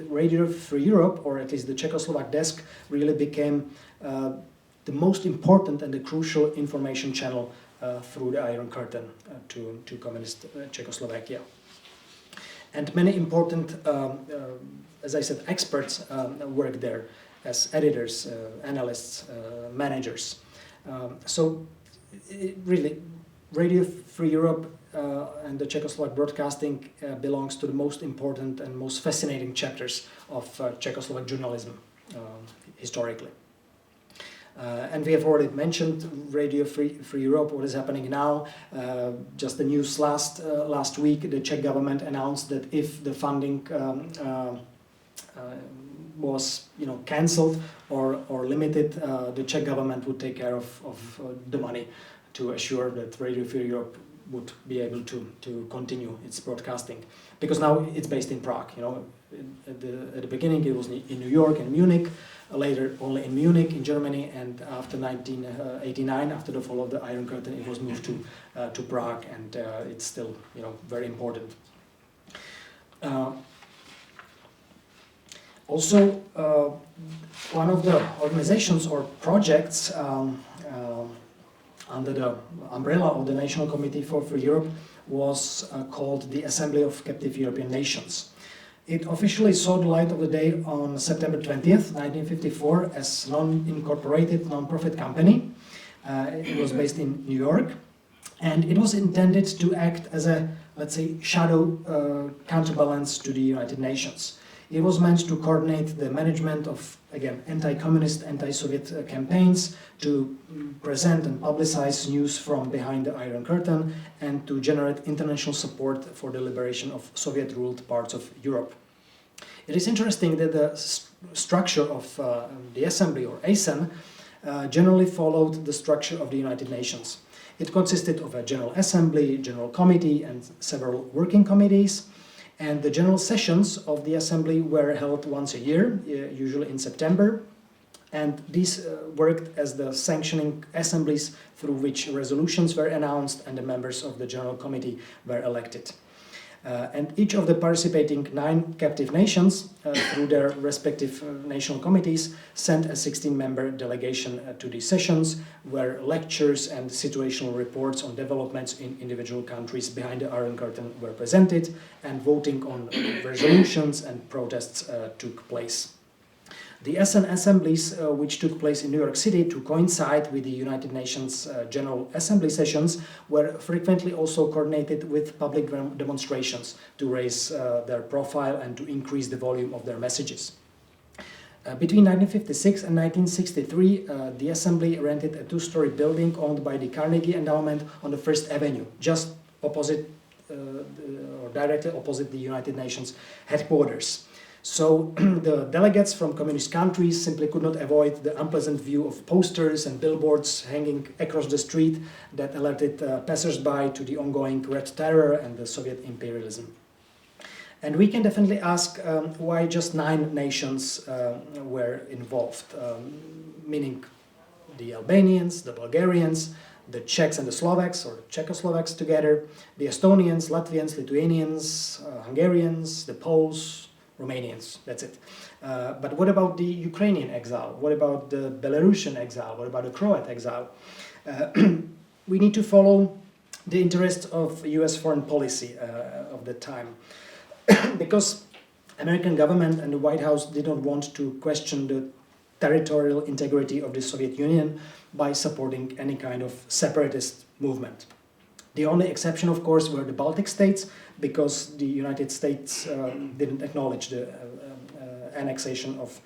Radio Free Europe, or at least the Czechoslovak desk, really became the most important and the crucial information channel through the Iron Curtain to communist Czechoslovakia. And many important, as I said, experts worked there as editors, analysts, managers. So really, Radio Free Europe and the Czechoslovak broadcasting belongs to the most important and most fascinating chapters of Czechoslovak journalism historically. And we have already mentioned Radio Free Europe, what is happening now. Just the news last week, the Czech government announced that if the funding was cancelled or limited, the Czech government would take care of the money to assure that Radio Free Europe would be able to continue its broadcasting. Because now it's based in Prague. At the beginning it was in New York and Munich, later only in Munich in Germany, and after 1989, after the fall of the Iron Curtain, it was moved to Prague, and it's still very important. Also, one of the organizations or projects under the umbrella of the National Committee for Free Europe was called the Assembly of Captive European Nations. It officially saw the light of the day on September 20th, 1954, as non-incorporated, non-profit company. It was based in New York, and it was intended to act as a, let's say, shadow counterbalance to the United Nations. It was meant to coordinate the management of, again, anti-communist, anti-Soviet campaigns, to present and publicize news from behind the Iron Curtain, and to generate international support for the liberation of Soviet-ruled parts of Europe. It is interesting that the structure of the Assembly, or ASEN, generally followed the structure of the United Nations. It consisted of a General Assembly, General Committee, and several working committees. And the general sessions of the Assembly were held once a year, usually in September. And these worked as the sanctioning assemblies through which resolutions were announced and the members of the General Committee were elected. And each of the participating 9 captive nations, through their respective national committees, sent a 16-member delegation to these sessions, where lectures and situational reports on developments in individual countries behind the Iron Curtain were presented, and voting on resolutions and protests took place. The SN assemblies, which took place in New York City to coincide with the United Nations General Assembly sessions, were frequently also coordinated with public demonstrations to raise their profile and to increase the volume of their messages. Between 1956 and 1963, the Assembly rented a 2-story building owned by the Carnegie Endowment on the First Avenue, just opposite or directly opposite the United Nations headquarters. So the delegates from communist countries simply could not avoid the unpleasant view of posters and billboards hanging across the street that alerted passers-by to the ongoing Red Terror and the Soviet imperialism. And we can definitely ask why just 9 nations were involved, meaning the Albanians, the Bulgarians, the Czechs and the Slovaks, or Czechoslovaks together, the Estonians, Latvians, Lithuanians, Hungarians, the Poles, Romanians, that's it. But what about the Ukrainian exile? What about the Belarusian exile? What about the Croat exile? We need to follow the interests of US foreign policy of the time. Because American government and the White House did not want to question the territorial integrity of the Soviet Union by supporting any kind of separatist movement. The only exception, of course, were the Baltic states, because the United States didn't acknowledge the annexation of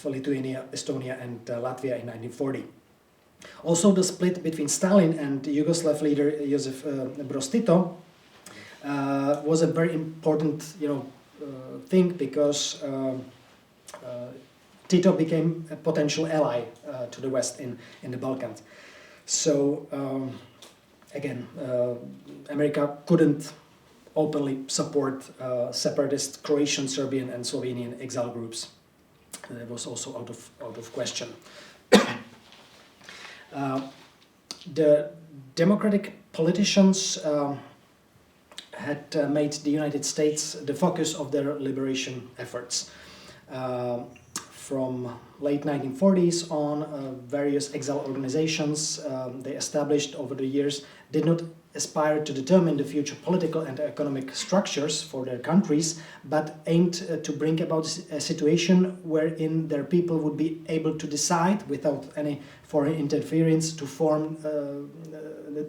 Lithuania, Estonia, and Latvia in 1940. Also, the split between Stalin and Yugoslav leader Josip Broz Tito was a very important, thing, because Tito became a potential ally to the West in the Balkans. So. Again, America couldn't openly support separatist Croatian, Serbian, and Slovenian exile groups. That was also out of question. The democratic politicians had made the United States the focus of their liberation efforts. From late 1940s on, various exile organizations they established over the years did not aspire to determine the future political and economic structures for their countries, but aimed to bring about a situation wherein their people would be able to decide, without any foreign interference, to form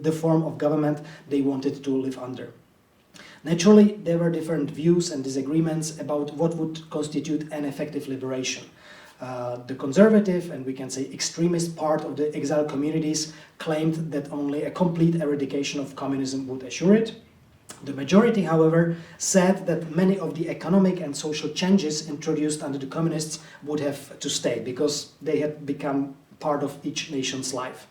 the form of government they wanted to live under. Naturally, there were different views and disagreements about what would constitute an effective liberation. The conservative and we can say extremist part of the exile communities claimed that only a complete eradication of communism would assure it. The majority, however, said that many of the economic and social changes introduced under the communists would have to stay because they had become part of each nation's life.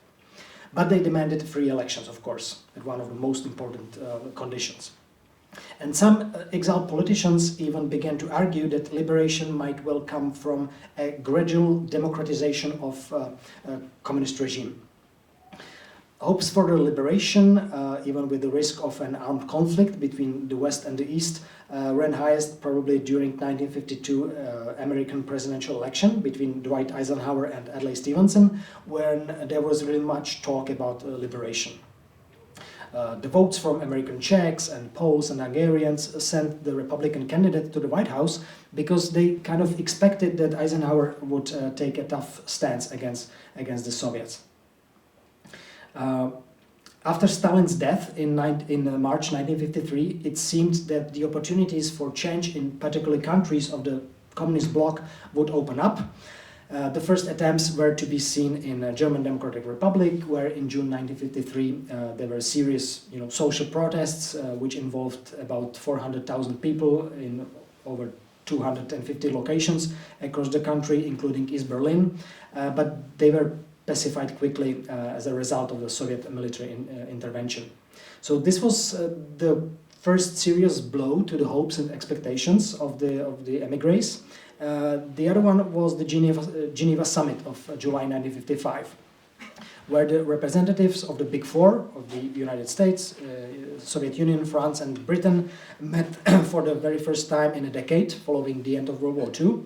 But they demanded free elections, of course, as one of the most important conditions. And some exiled politicians even began to argue that liberation might well come from a gradual democratization of a communist regime. Hopes for the liberation, even with the risk of an armed conflict between the West and the East, ran highest probably during 1952 American presidential election between Dwight Eisenhower and Adlai Stevenson, when there was really much talk about liberation. The votes from American Czechs and Poles and Hungarians sent the Republican candidate to the White House because they kind of expected that Eisenhower would take a tough stance against the Soviets. After Stalin's death in March 1953, it seemed that the opportunities for change in particular countries of the communist bloc would open up. The first attempts were to be seen in German Democratic Republic, where in June 1953 there were serious social protests which involved about 400,000 people in over 250 locations across the country, including East Berlin, but they were pacified quickly as a result of the Soviet military intervention. So this was the first serious blow to the hopes and expectations of the emigres. The other one was the Geneva Summit of July 1955, where the representatives of the Big Four of the United States, Soviet Union, France and Britain met for the very first time in a decade following the end of World War II.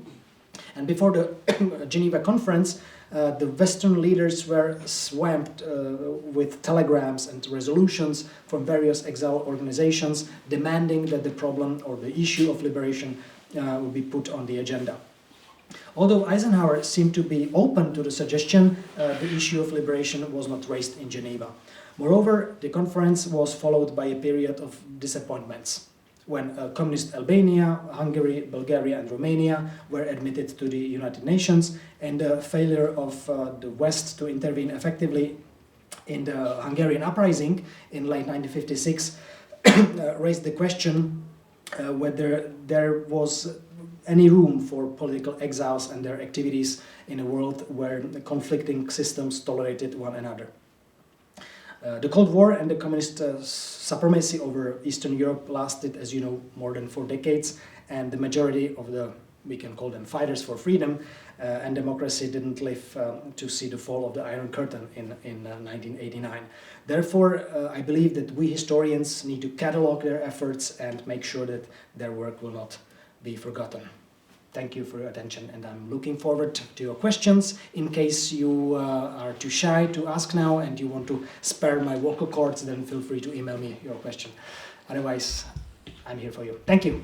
And before the Geneva conference, the Western leaders were swamped with telegrams and resolutions from various exile organizations demanding that the problem or the issue of liberation would be put on the agenda. Although Eisenhower seemed to be open to the suggestion, the issue of liberation was not raised in Geneva. Moreover, the conference was followed by a period of disappointments, when communist Albania, Hungary, Bulgaria and Romania were admitted to the United Nations, and the failure of the West to intervene effectively in the Hungarian uprising in late 1956 raised the question whether there was any room for political exiles and their activities in a world where the conflicting systems tolerated one another. The Cold War and the communist supremacy over Eastern Europe lasted, as you know, more than 4 decades, and the majority of the, we can call them fighters for freedom and democracy, didn't live to see the fall of the Iron Curtain in 1989. Therefore, I believe that we historians need to catalog their efforts and make sure that their work will not be forgotten. Thank you for your attention, and I'm looking forward to your questions. In case you are too shy to ask now and you want to spare my vocal cords, then feel free to email me your question. Otherwise, I'm here for you. Thank you.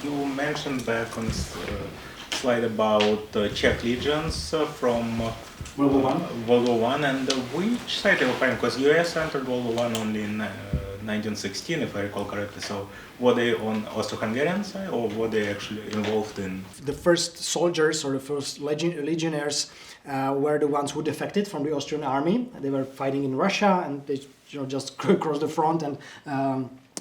You mentioned back on this slide about Czech legions from World War I? World War I, and which side they were fighting? Because US entered World War I only in 1916, if I recall correctly. So were they on Austro-Hungarian side, or were they actually involved in? The first soldiers or the first legionnaires were the ones who defected from the Austrian army. They were fighting in Russia, and they just crossed the front and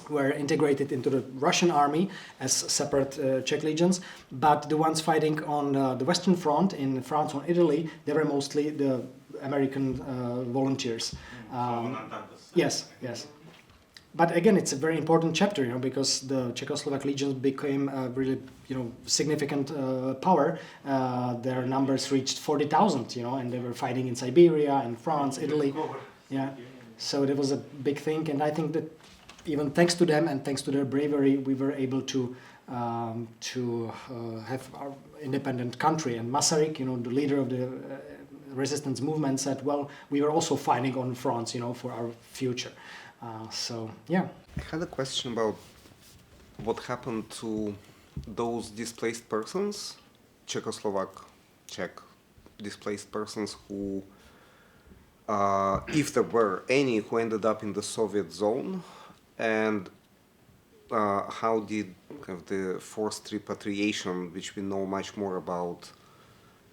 were integrated into the Russian army as separate Czech legions. But the ones fighting on the Western Front in France or Italy, they were mostly the American volunteers. Yes, yes. But again, it's a very important chapter, because the Czechoslovak legions became a really, significant power. Their numbers reached 40,000, and they were fighting in Siberia, in France, Italy. Yeah. So it was a big thing, and I think that even thanks to them and thanks to their bravery, we were able to have our independent country. And Masaryk, the leader of the resistance movement, said, well, we were also fighting on France, for our future. So, yeah. I had a question about what happened to those displaced persons, Czech displaced persons who, if there were any, who ended up in the Soviet zone. And how did kind of the forced repatriation, which we know much more about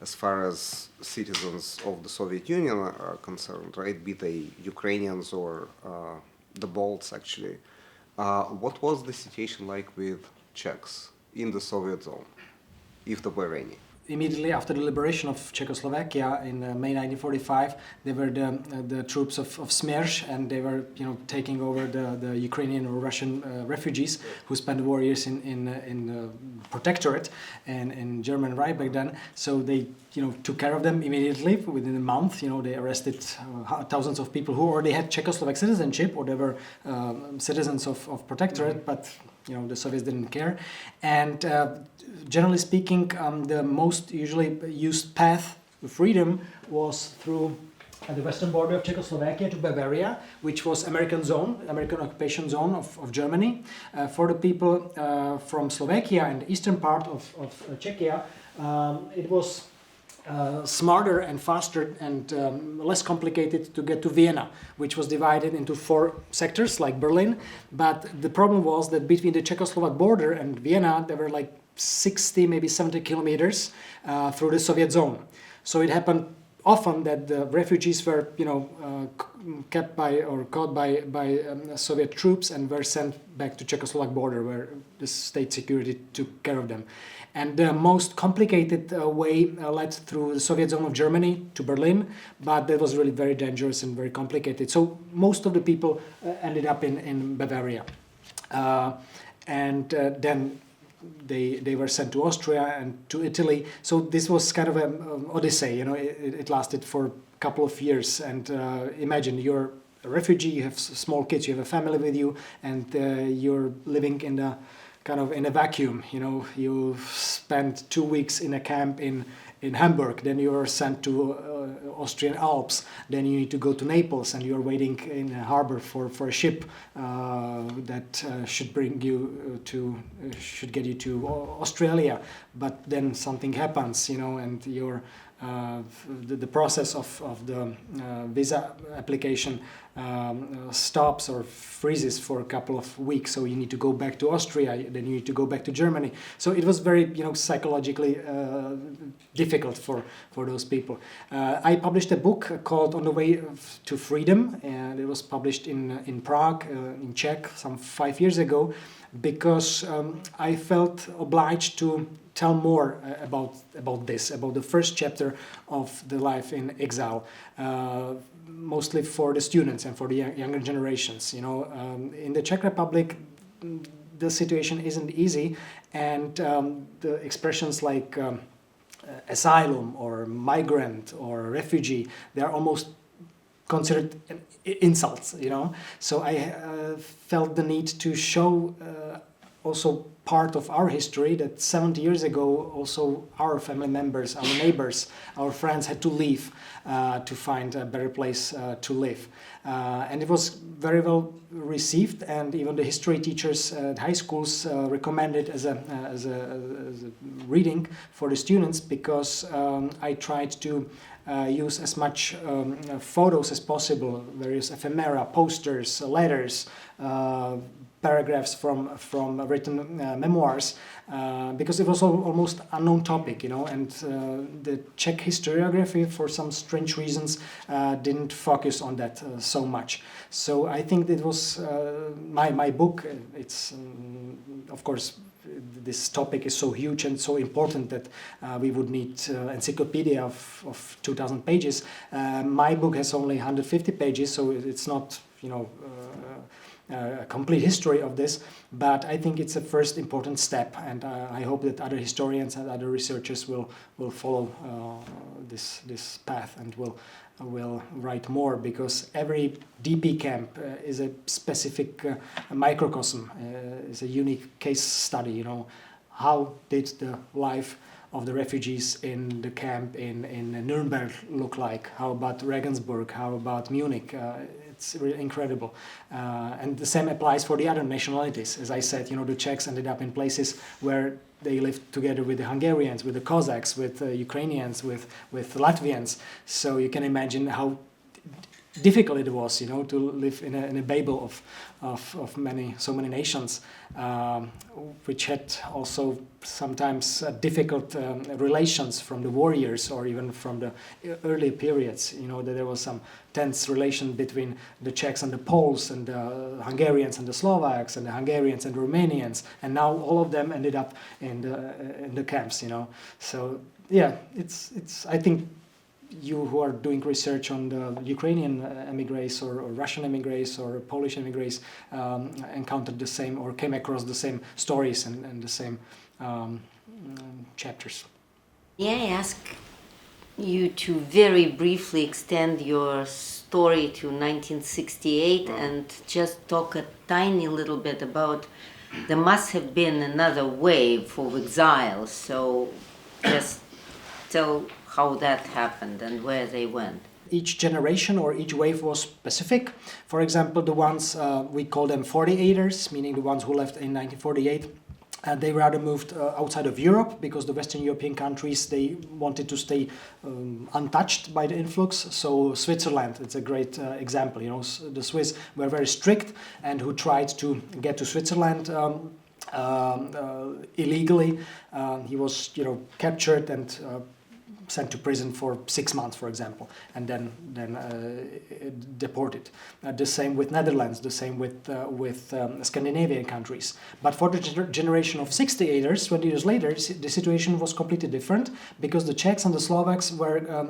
as far as citizens of the Soviet Union are concerned, right? Be they Ukrainians or the Balts, actually. What was the situation like with Czechs in the Soviet zone, if there were any? Immediately after the liberation of Czechoslovakia in May 1945, they were the troops of Smersh, and they were taking over the Ukrainian or Russian refugees who spent the war years in protectorate and in German Reich back then. So they took care of them immediately within a month. They arrested thousands of people who already had Czechoslovak citizenship, or they were citizens of protectorate, but the Soviets didn't care. And generally speaking, the most usually used path to freedom was through the western border of Czechoslovakia to Bavaria, which was American occupation zone of Germany. For the people from Slovakia and the eastern part of Czechia, it was smarter and faster and less complicated to get to Vienna, which was divided into 4 sectors like Berlin. But the problem was that between the Czechoslovak border and Vienna, there were like 60, maybe 70 kilometers through the Soviet zone. So it happened often that the refugees were, kept by or caught by Soviet troops and were sent back to Czechoslovak border, where the state security took care of them. And the most complicated way led through the Soviet zone of Germany to Berlin, but that was really very dangerous and very complicated. So most of the people ended up in Bavaria. And then they were sent to Austria and to Italy. So this was kind of an odyssey. It lasted for a couple of years. And imagine you're a refugee, you have small kids, you have a family with you, and you're living in a vacuum. You spend 2 weeks in a camp in Hamburg, then you are sent to Austrian Alps, then you need to go to Naples, and you're waiting in a harbor for a ship that should get you to Australia. But then something happens, and you're the process of the visa application stops or freezes for a couple of weeks. So you need to go back to Austria, then you need to go back to Germany. So it was very, psychologically difficult for those people. I published a book called On the Way to Freedom, and it was published in Prague, in Czech, some 5 years ago, because I felt obliged to tell more about this, about the first chapter of the life in exile, mostly for the students and for the younger generations. In the Czech Republic, the situation isn't easy, and the expressions like asylum or migrant or refugee, they're almost considered insults, So I felt the need to show also part of our history, that 70 years ago also our family members, our neighbors, our friends had to leave to find a better place to live. And it was very well received, and even the history teachers at high schools recommended as a reading for the students, because I tried to use as much photos as possible, various ephemera, posters, letters, paragraphs from written memoirs, because it was almost unknown topic, and the Czech historiography, for some strange reasons, didn't focus on that so much. So I think it was my book. It's of course, this topic is so huge and so important that we would need encyclopedia of 2,000 pages. My book has only 150 pages, so it's not, a complete history of this, but I think it's a first important step, and I hope that other historians and other researchers will follow this path and will write more, because every DP camp is a specific microcosm, is a unique case study. How did the life of the refugees in the camp in Nuremberg look like? How about Regensburg? How about Munich? It's really incredible. And the same applies for the other nationalities. As I said, the Czechs ended up in places where they lived together with the Hungarians, with the Cossacks, with the Ukrainians, with Latvians. So you can imagine how difficult it was, to live in a Babel of so many nations, which had also sometimes difficult relations from the war years or even from the early periods. That there was some tense relation between the Czechs and the Poles and the Hungarians and the Slovaks and the Hungarians and the Romanians, and now all of them ended up in the camps. So yeah, it's I think. You who are doing research on the Ukrainian emigres or Russian emigres or Polish emigres encountered the same or came across the same stories and the same chapters. May I ask you to very briefly extend your story to 1968 and just talk a tiny little bit about there must have been another wave of exiles, so just tell how that happened and where they went. Each generation or each wave was specific. For example, the ones we call them 48ers, meaning the ones who left in 1948, they rather moved outside of Europe because the Western European countries, they wanted to stay untouched by the influx. So Switzerland, it's a great example. The Swiss were very strict and who tried to get to Switzerland illegally. He was, captured and sent to prison for 6 months, for example, and then deported. The same with Netherlands, the same with Scandinavian countries. But for the generation of 68ers, 20 years later, the situation was completely different because the Czechs and the Slovaks were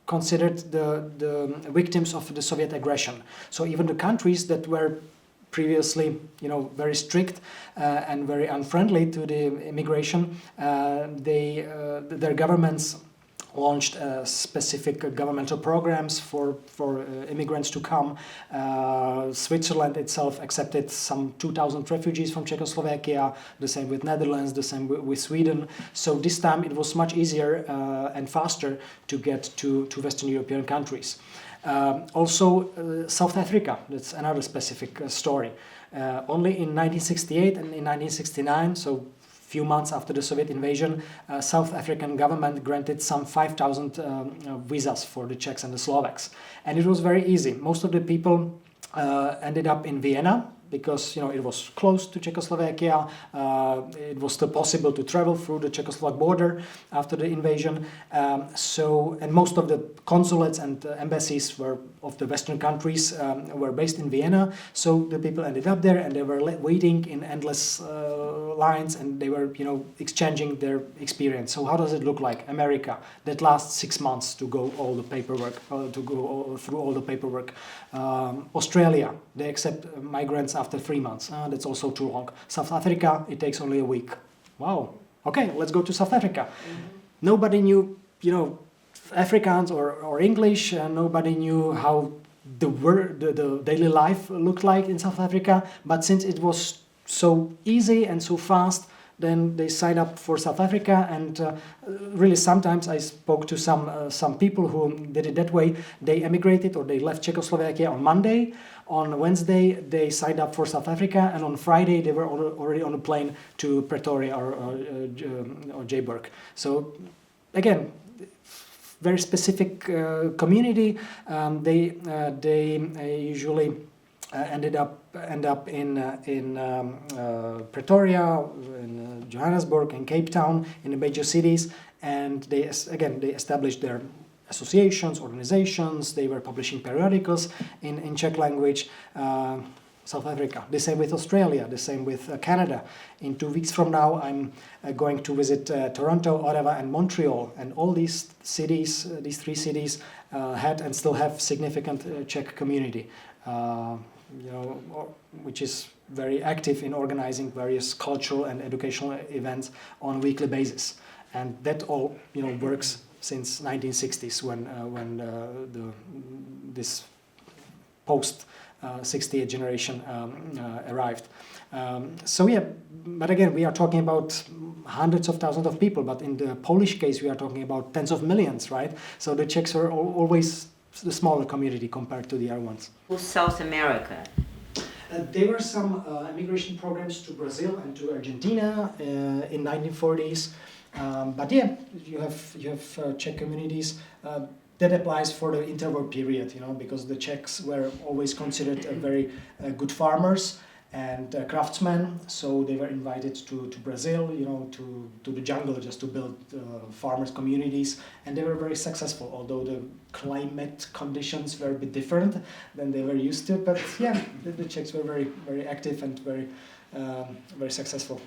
considered the victims of the Soviet aggression. So even the countries that were previously, very strict and very unfriendly to the immigration, their governments launched specific governmental programs for immigrants to come. Switzerland itself accepted some 2,000 refugees from Czechoslovakia, the same with Netherlands, the same with Sweden. So this time it was much easier and faster to get to Western European countries. Also, South Africa, that's another specific story. Only in 1968 and in 1969, so few months after the Soviet invasion, South African government granted some 5,000 visas for the Czechs and the Slovaks. And it was very easy. Most of the people ended up in Vienna, because it was close to Czechoslovakia. It was still possible to travel through the Czechoslovak border after the invasion. And most of the consulates and embassies of the Western countries were based in Vienna. So the people ended up there, and they were waiting in endless lines, and they were exchanging their experience. So how does it look like? America, that lasts 6 months to go all the paperwork, through all the paperwork. Australia, they accept migrants after 3 months. That's also too long. South Africa, it takes only a week. Wow. Okay, let's go to South Africa. Mm-hmm. Nobody knew, Afrikaans or English. Nobody knew how the daily life looked like in South Africa. But since it was so easy and so fast, then they signed up for South Africa, and really sometimes I spoke to some people who did it that way. They emigrated or they left Czechoslovakia on Monday. On Wednesday, they signed up for South Africa, and on Friday, they were already on a plane to Pretoria or Joburg. So, again, very specific community. They usually end up in Pretoria, in Johannesburg, in Cape Town, in the major cities, and they established their associations, organizations. They were publishing periodicals in Czech language. South Africa, the same with Australia, the same with Canada. In 2 weeks from now, I'm going to visit Toronto, Ottawa, and Montreal, and all these cities, these 3 cities, had and still have significant Czech community. Which is very active in organizing various cultural and educational events on a weekly basis, and that all works since 1960s when this post 68 generation arrived. But again, we are talking about hundreds of thousands of people, but in the Polish case, we are talking about tens of millions, right? So the Czechs are always the smaller community compared to the other ones. South America. There were some immigration programs to Brazil and to Argentina in 1940s. But yeah, you have Czech communities. that applies for the interwar period, because the Czechs were always considered very good farmers and craftsmen, so they were invited to Brazil, to the jungle just to build farmers' communities, and they were very successful, although the climate conditions were a bit different than they were used to, but yeah, the Czechs were very, very active and very, very successful.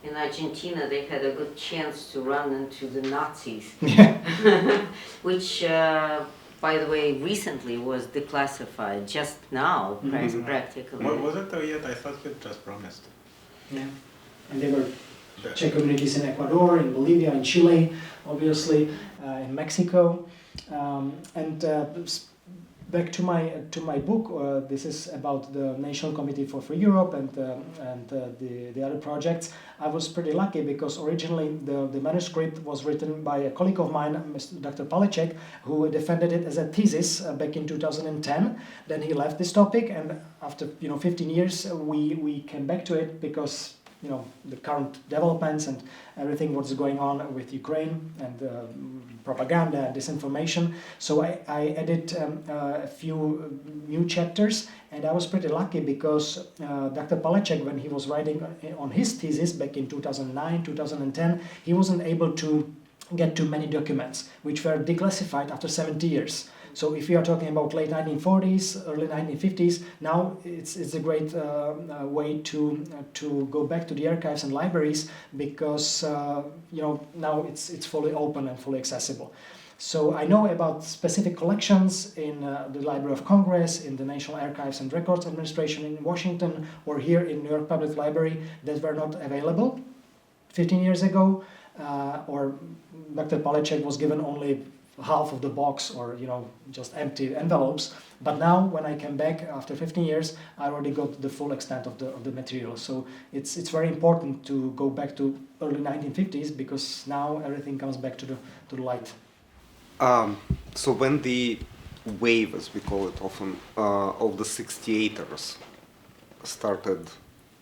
In Argentina, they had a good chance to run into the Nazis, which, by the way, recently was declassified just now, practically. Was it yet? I thought you just promised. Yeah, and there were Czech communities in Ecuador, in Bolivia, in Chile, obviously, in Mexico, and back to my book. This is about the National Committee for Free Europe and the other projects. I was pretty lucky because originally the manuscript was written by a colleague of mine, Mr. Dr. Palecek, who defended it as a thesis back in 2010. Then he left this topic, and after 15 years, we came back to it because the current developments and everything what's going on with Ukraine and propaganda and disinformation. So I added a few new chapters, and I was pretty lucky because Dr. Palecek, when he was writing on his thesis back in 2009, 2010, he wasn't able to get too many documents, which were declassified after 70 years. So if we are talking about late 1940s, early 1950s, now it's a great way to go back to the archives and libraries because now it's fully open and fully accessible. So I know about specific collections in the Library of Congress, in the National Archives and Records Administration in Washington, or here in New York Public Library that were not available 15 years ago, or Dr. Palecek was given only half of the box or just empty envelopes, but now when I came back after 15 years I already got the full extent of the material. So it's very important to go back to early 1950s because now everything comes back to the light. So when the wave, as we call it often, of the 68ers started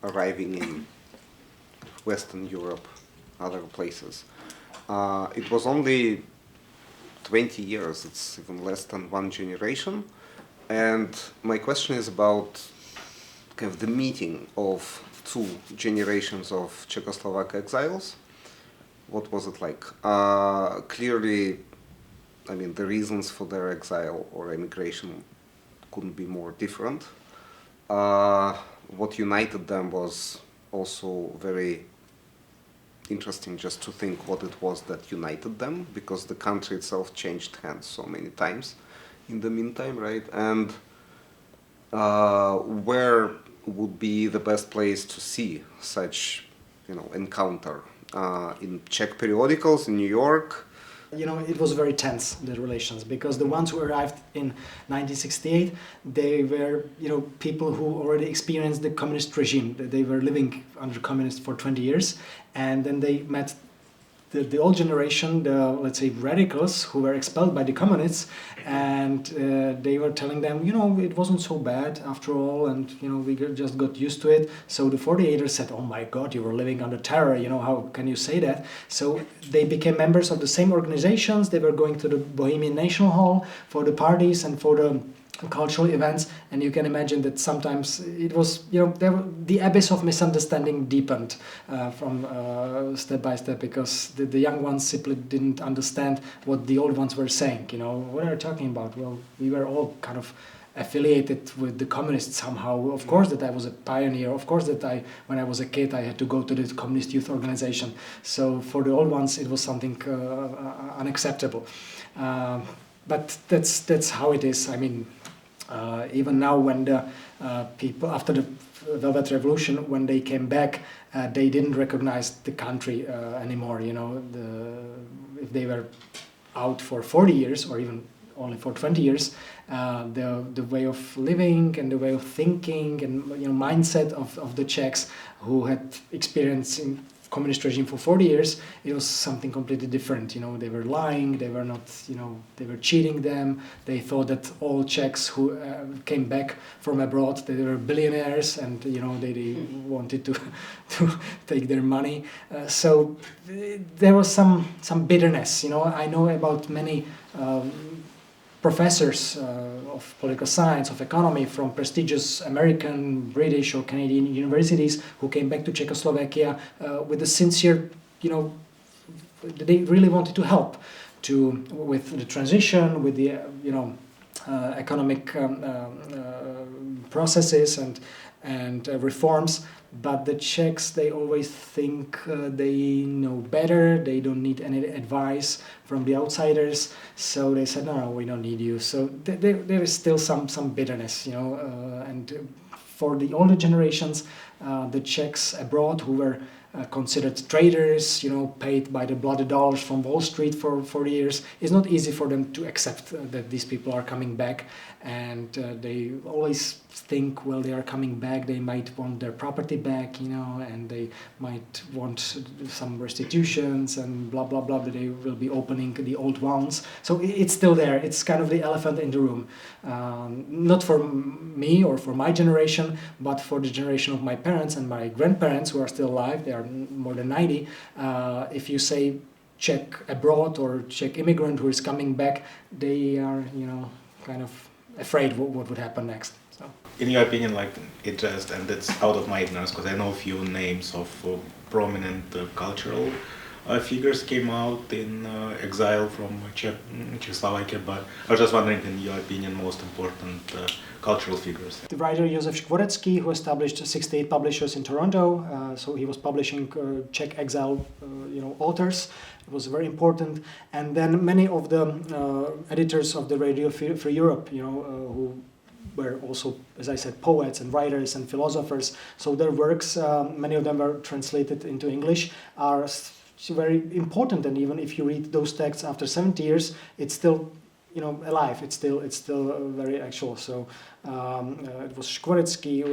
arriving in Western Europe, other places, it was only 20 years, it's even less than one generation. And my question is about kind of the meeting of two generations of Czechoslovak exiles. What was it like? Clearly, I mean, the reasons for their exile or emigration couldn't be more different. What united them was also very interesting just to think what it was that united them, because the country itself changed hands so many times in the meantime, right? And where would be the best place to see such, encounter? In Czech periodicals in New York? It was very tense, the relations, because the ones who arrived in 1968, they were, people who already experienced the communist regime. They were living under communists for 20 years, and then they met the old generation, the, let's say, radicals who were expelled by the communists, and they were telling them, it wasn't so bad after all, and, we just got used to it. So the 48ers said, oh my God, you were living under terror, how can you say that? So they became members of the same organizations. They were going to the Bohemian National Hall for the parties and for the cultural events, and you can imagine that sometimes it was, the abyss of misunderstanding deepened from step by step, because the young ones simply didn't understand what the old ones were saying. What are you talking about? Well, we were all kind of affiliated with the communists somehow. Of course that I was a pioneer. Of course that when I was a kid, I had to go to the communist youth organization. So for the old ones, it was something unacceptable. But that's how it is. I mean, even now when the people, after the Velvet Revolution, when they came back, they didn't recognize the country anymore. If they were out for 40 years or even only for 20 years, the way of living and the way of thinking and mindset of the Czechs who had experienced in communist regime for 40 years, it was something completely different. They were lying, they were not, they were cheating them. They thought that all Czechs who came back from abroad, they were billionaires, and they wanted to take their money. So there was some bitterness. I know about many professors of political science, of economy from prestigious American, British or Canadian universities who came back to Czechoslovakia with a sincere, they really wanted to help with the transition, with the economic processes and reforms. But the Czechs, they always think they know better, they don't need any advice from the outsiders, so they said, no, we don't need you. So there is still some bitterness, and for the older generations, the Czechs abroad who were considered traitors, paid by the bloody dollars from Wall Street for 40 years, it's not easy for them to accept that these people are coming back, and they always think, well, they are coming back, they might want their property back, and they might want some restitutions and blah, blah, blah, that they will be opening the old wounds. So it's still there. It's kind of the elephant in the room. Not for me or for my generation, but for the generation of my parents and my grandparents who are still alive. They are more than 90. If you say Czech abroad or Czech immigrant who is coming back, they are, kind of afraid what would happen next. So. In your opinion, it just, and it's out of my ignorance, because I know a few names of prominent cultural figures came out in exile from Czechoslovakia, but I was just wondering, in your opinion, most important cultural figures. The writer Josef Škvorecký, who established 68 publishers in Toronto, so he was publishing Czech exile, authors. It was very important, and then many of the editors of the Radio Free Europe, who were also, as I said, poets and writers and philosophers. So their works, many of them were translated into English, are very important. And even if you read those texts after 70 years, it's still, alive. It's still very actual. So it was Škvorecký,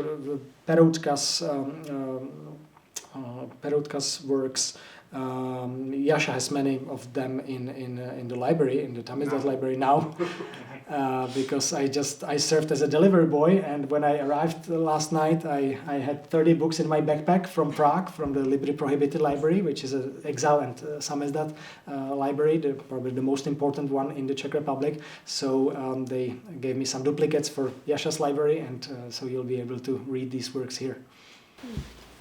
Perutka's works. Jascha has many of them in the library, in the Tamizdat library now, because I served as a delivery boy, and when I arrived last night, I had 30 books in my backpack from Prague, from the Libri Prohibited library, which is an Exile and Samizdat library, probably the most important one in the Czech Republic. So they gave me some duplicates for Jascha's library, and so you'll be able to read these works here.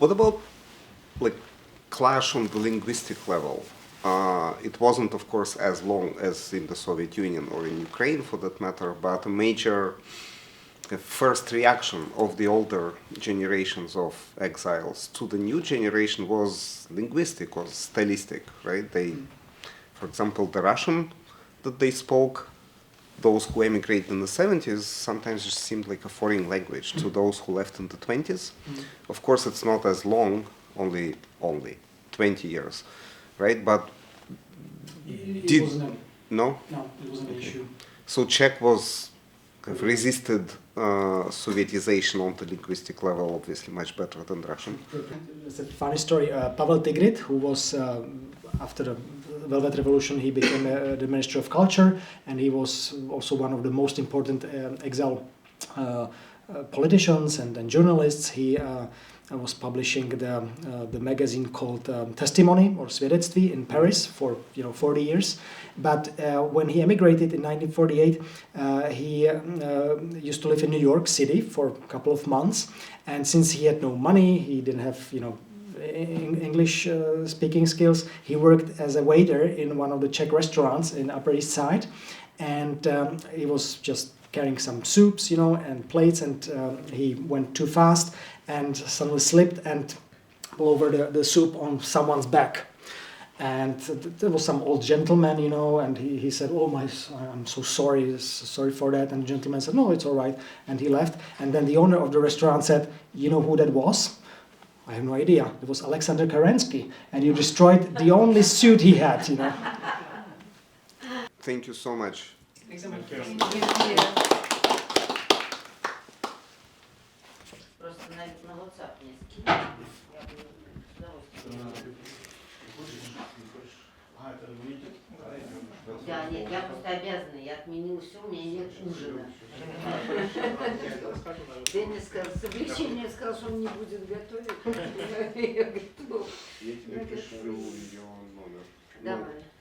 What about clash on the linguistic level? It wasn't, of course, as long as in the Soviet Union or in Ukraine, for that matter, but a major first reaction of the older generations of exiles to the new generation was linguistic, was stylistic, right? For example, the Russian that they spoke, those who emigrated in the 70s, sometimes just seemed like a foreign language to those who left in the 20s. Of course, it's not as long, only 20 years, right? But it wasn't no, it wasn't an issue. So Czech was resisted sovietization on the linguistic level, obviously much better than Russian. It's a funny story. Pavel Tigrit, who was after the Velvet Revolution, he became the Minister of Culture, and he was also one of the most important exile politicians and journalists. He was publishing the magazine called Testimony or Svědectví in Paris for 40 years. But when he emigrated in 1948, he used to live in New York City for a couple of months. And since he had no money, he didn't have English speaking skills, he worked as a waiter in one of the Czech restaurants in Upper East Side, and he was just carrying some soups, and plates, and he went too fast and suddenly slipped and pulled over the soup on someone's back. And there was some old gentleman, and he said, "Oh, I'm so sorry for that." And the gentleman said, "No, it's all right." And he left. And then the owner of the restaurant said, "You know who that was?" "I have no idea." It was Alexander Kerensky, and you destroyed the only suit he had, Thank you so much. Просто на WhatsApp мне скинь. Я бы с удовольствием. Да, нет, я просто обязана. Я отменила все, у меня нет ужина. Денис сказал, с облегчением сказал, что он не будет готовить.